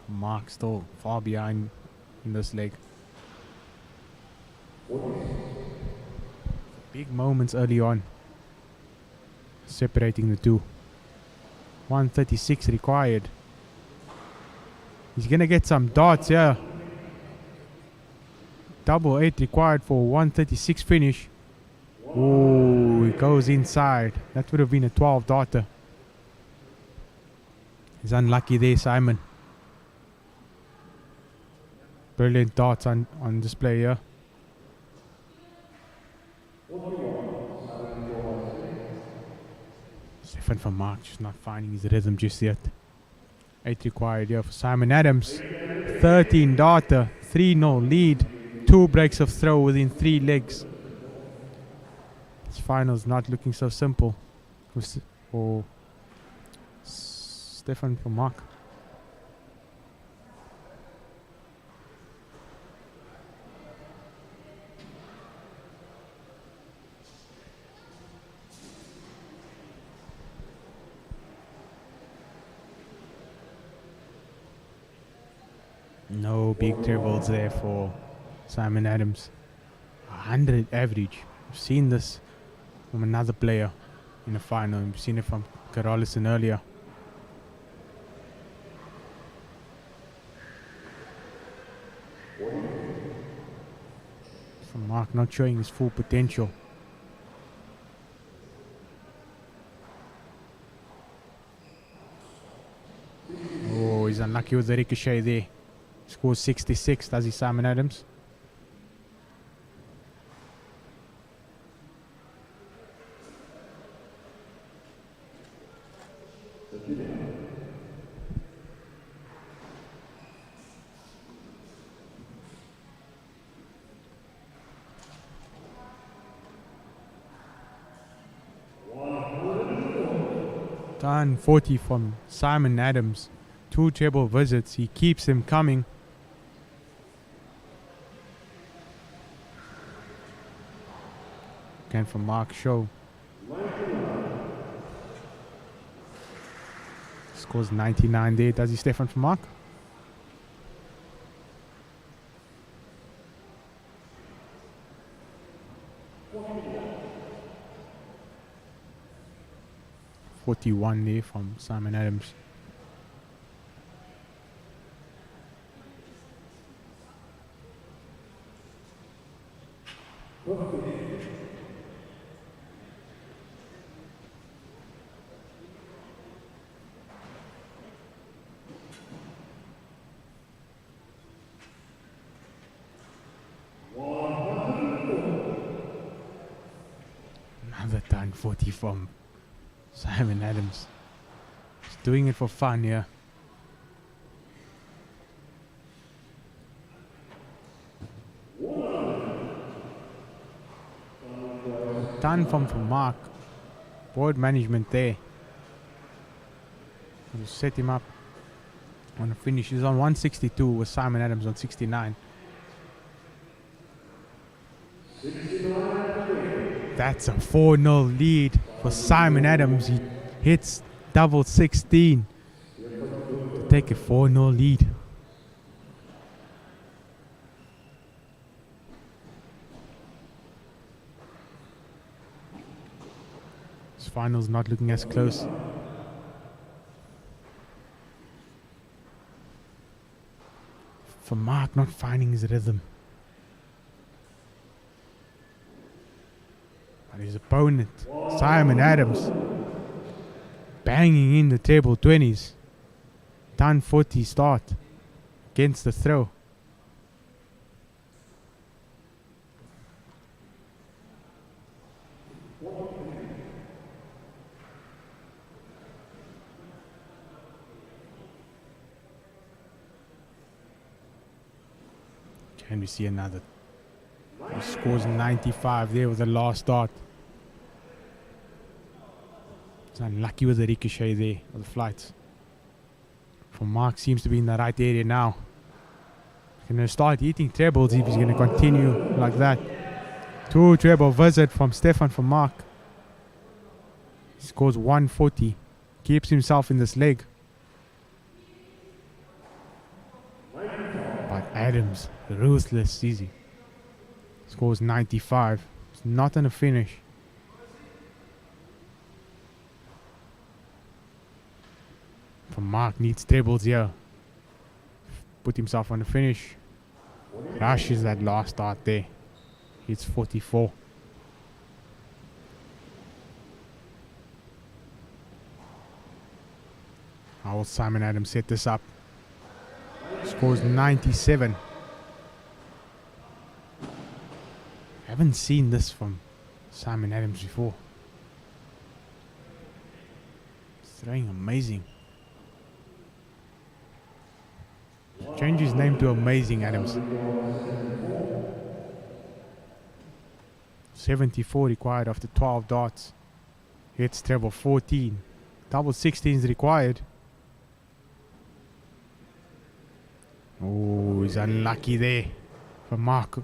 Mark still far behind in this leg. Big moments early on, separating the two. 136 required. He's gonna get some darts here. Double 8 required for 136 finish. Oh, he goes inside. That would have been a 12 darter. He's unlucky there, Simon. Brilliant darts on display here. Stefan from Mark just not finding his rhythm just yet. 8 required here for Simon Adams. 13 darter, 3-0 lead. 2 breaks of throw within 3 legs. This final's not looking so simple for Stefan from Mark. No big trebles there for Simon Adams. 100 average. We've seen this from another player in the final. We've seen it from Carolison earlier. Mark not showing his full potential. Oh, he's unlucky with the ricochet there. Scores 66, does he, Simon Adams? Done 40 from Simon Adams. 2 treble visits. He keeps them coming. Again from Mark Show. Scores 99 there. Does he, Stefan, for Mark? .41 there from Simon Adams. Another done 40 from Simon Adams. He's doing it for fun here. Done from Mark. Board management there. We'll set him up on the finish. He's on 162 with Simon Adams on 69. That's a 4-0 lead for Simon Adams. He hits double 16 to take a 4-0 lead. This final's not looking as close. For Mark not finding his rhythm. His opponent, Simon Adams, banging in the table 20s. Done 40 start against the throw. Can we see another? He scores 95 there with the last start. It's unlucky with the ricochet there of the flights. From Mark seems to be in the right area now. He's going to start eating trebles if he's going to continue like that. 2 treble visit from Stefan for Mark. He scores 140. Keeps himself in this leg. But Adams, ruthless, easy. Scores 95. It's not on a finish. From Mark needs tables here. Put himself on the finish. Rushes that last start there. Hits 44. How will Simon Adams set this up? Scores 97. Haven't seen this from Simon Adams before. He's throwing amazing. Change his name to Amazing Adams. 74 required after 12 darts. Hits treble 14. Double 16 is required. Oh, he's unlucky there. For Mark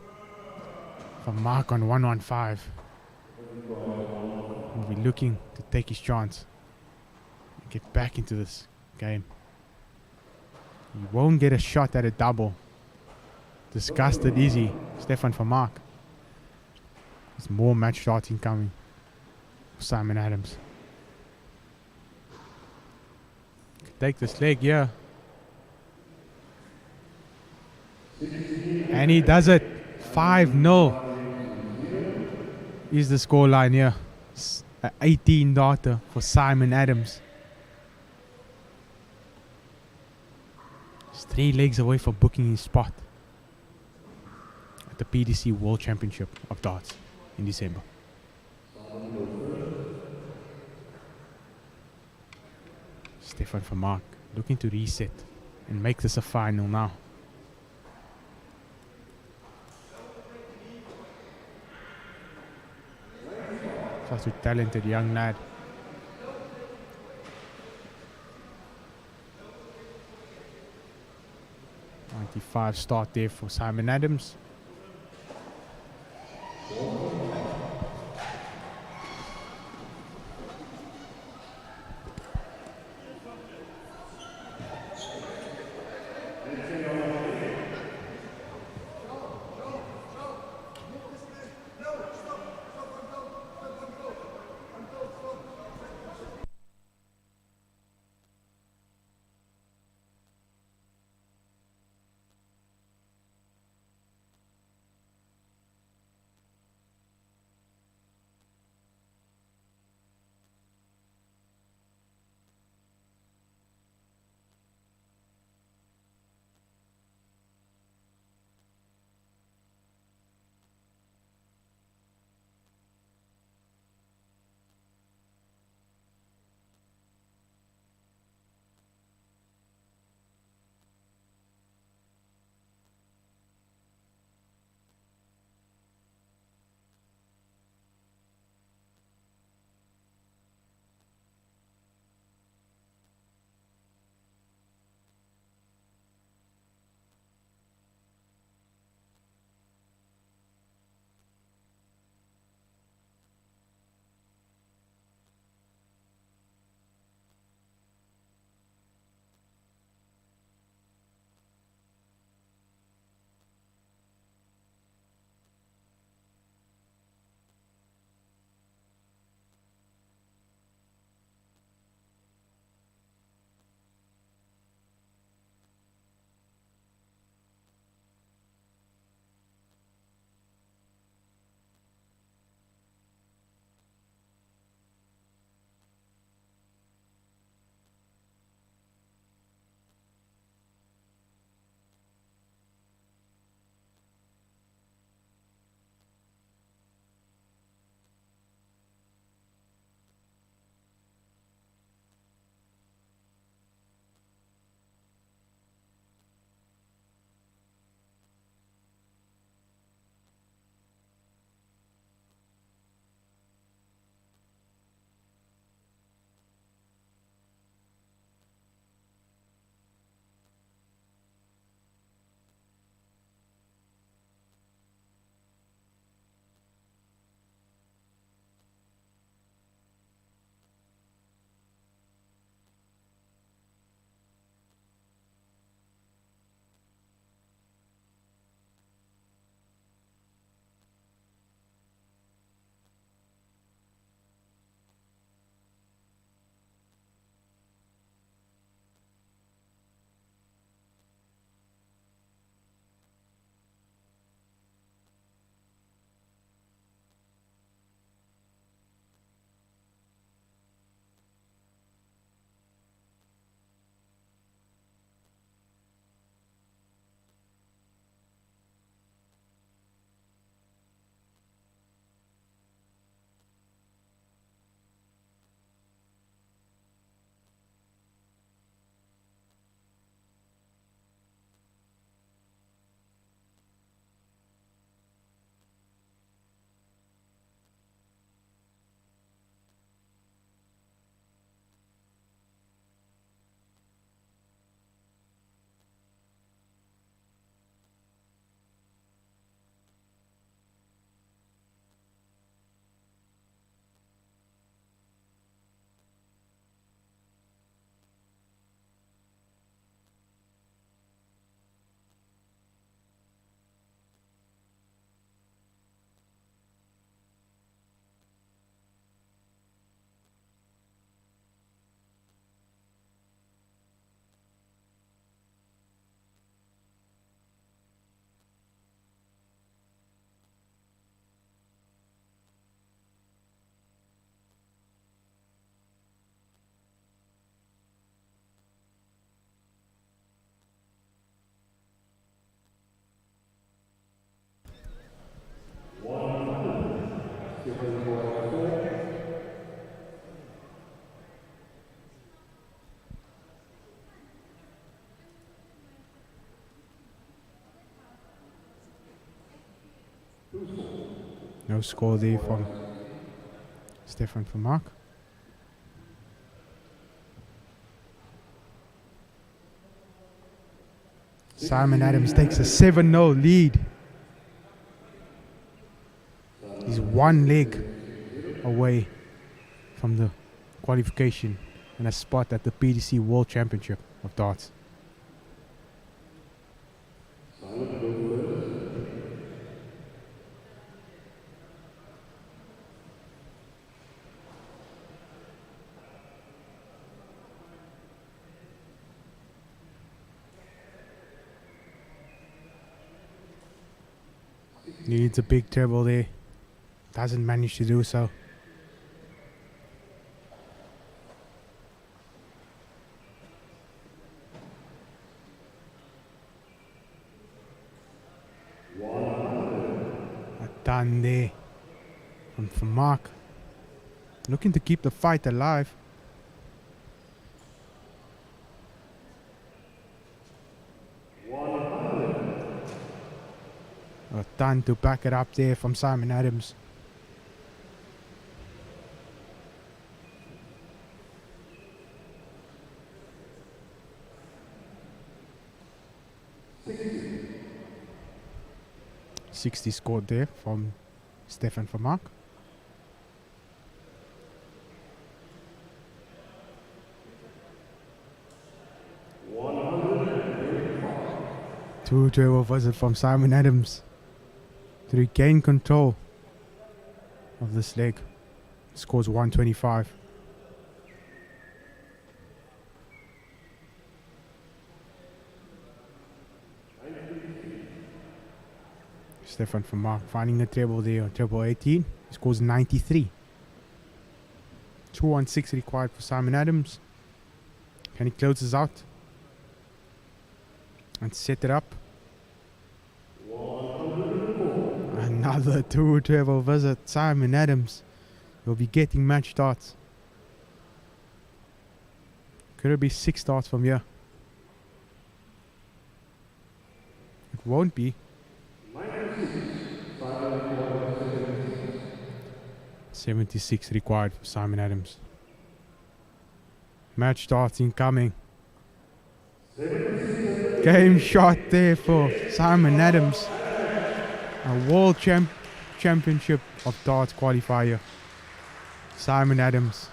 on 115. He'll be looking to take his chance. Get back into this game. He won't get a shot at a double. Disgusted easy. Stefan for Mark. There's more match starting coming. Simon Adams. Take this leg, yeah. And he does it. 5-0. Here's the scoreline here. 18 darter for Simon Adams. He's 3 legs away from booking his spot at the PDC World Championship of Darts in December. Stefan Vermaak looking to reset and make this a final now. Such a talented young lad. 95 start there for Simon Adams. No score there from Stefan Vermaak. Simon Adams takes a 7-0 lead. He's one leg away from the qualification and a spot at the PDC World Championship of Darts. Needs a big treble there. Doesn't manage to do so. A done there from Vermaak. Looking to keep the fight alive. A ton to back it up there from Simon Adams. .60 scored there from Stefan Vermaak. Two treble visit from Simon Adams to regain control of this leg. Scores 125. Stefan Vermaak finding a treble there on treble 18. He scores 93. 216 required for Simon Adams. Can he close this out and set it up? Another two treble visit. Simon Adams will be getting match darts. Could it be 6 starts from here? It won't be. 76 required for Simon Adams. Match starts incoming. Game shot there for Simon Adams. A World Championship of Darts qualifier. Simon Adams.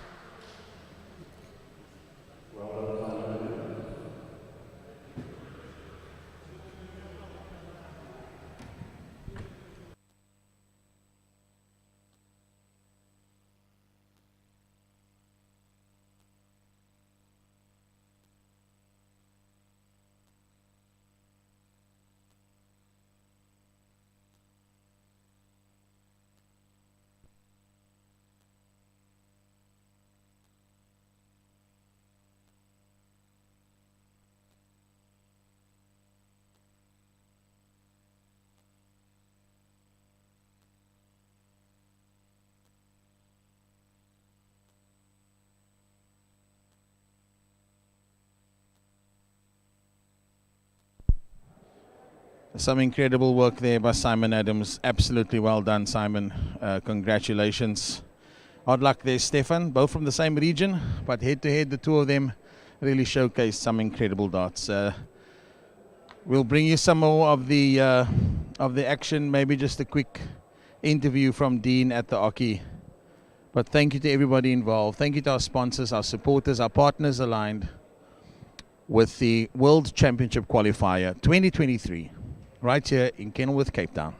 Some incredible work there by Simon Adams. Absolutely well done, Simon. Congratulations. Hard luck there, Stefan. Both from the same region, but head-to-head, the two of them really showcased some incredible darts. We'll bring you some more of the action. Maybe just a quick interview from Dean at the Oki. But thank you to everybody involved. Thank you to our sponsors, our supporters, our partners aligned with the World Championship Qualifier 2023. Right here in Kenilworth, Cape Town.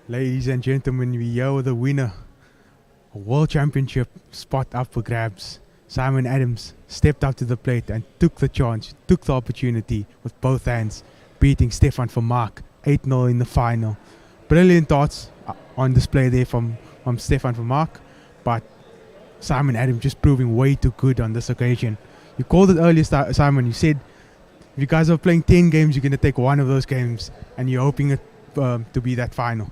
Ladies and gentlemen, we here with the winner. A World Championship spot up for grabs. Simon Adams stepped up to the plate and took the chance, took the opportunity with both hands, beating Stefan Vermaak 8-0 in the final. Brilliant thoughts on display there from Stefan Vermaak, but Simon Adams just proving way too good on this occasion. You called it earlier, Simon. You said if you guys are playing 10 games, you're going to take one of those games, and you're hoping it to be that final.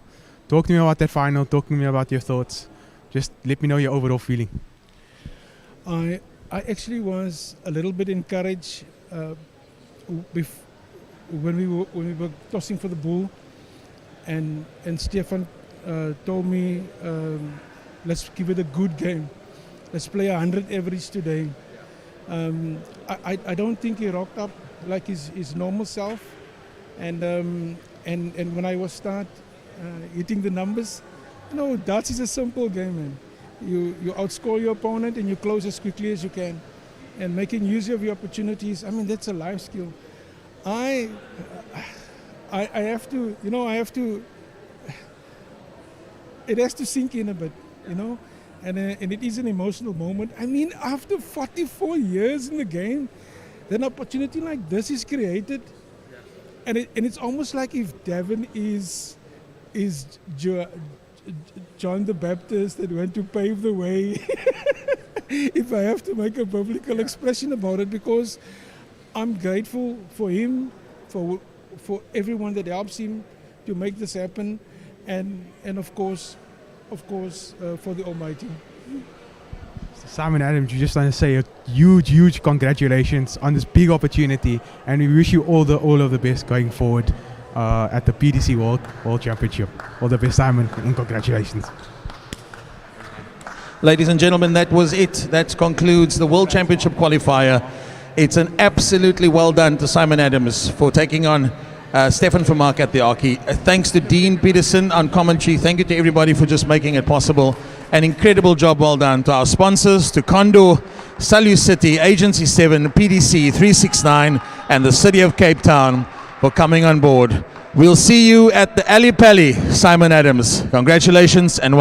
Talk to me about that final. Talk to me about your thoughts. Just let me know your overall feeling. I actually was a little bit encouraged when we were tossing for the bull, and Stefan told me, let's give it a good game. Let's play 100 average today. I don't think he rocked up like his normal self, and when I was hitting the numbers, darts is a simple game, man. You outscore your opponent and you close as quickly as you can, and making use of your opportunities. I mean, that's a life skill. I have to, it has to sink in a bit, and it is an emotional moment. I mean, after 44 years in the game, then an opportunity like this is created, and it's almost like if Devon is John the Baptist that went to pave the way, if I have to make a biblical expression about it, because I'm grateful for him, for everyone that helps him to make this happen, and of course, for the Almighty. Simon Adams, you just want to say a huge congratulations on this big opportunity, and we wish you all of the best going forward at the PDC World Championship. All the best, Simon, and congratulations. Ladies and gentlemen, that was it. That concludes the World Championship qualifier. It's an absolutely well done to Simon Adams for taking on Stefan Vermaak at the Archie. Thanks to Dean Peterson on commentary. Thank you to everybody for just making it possible. An incredible job well done to our sponsors, to Condor, Salu City, Agency 7, PDC 369, and the City of Cape Town for coming on board. We'll see you at the Ali Pali, Simon Adams. Congratulations and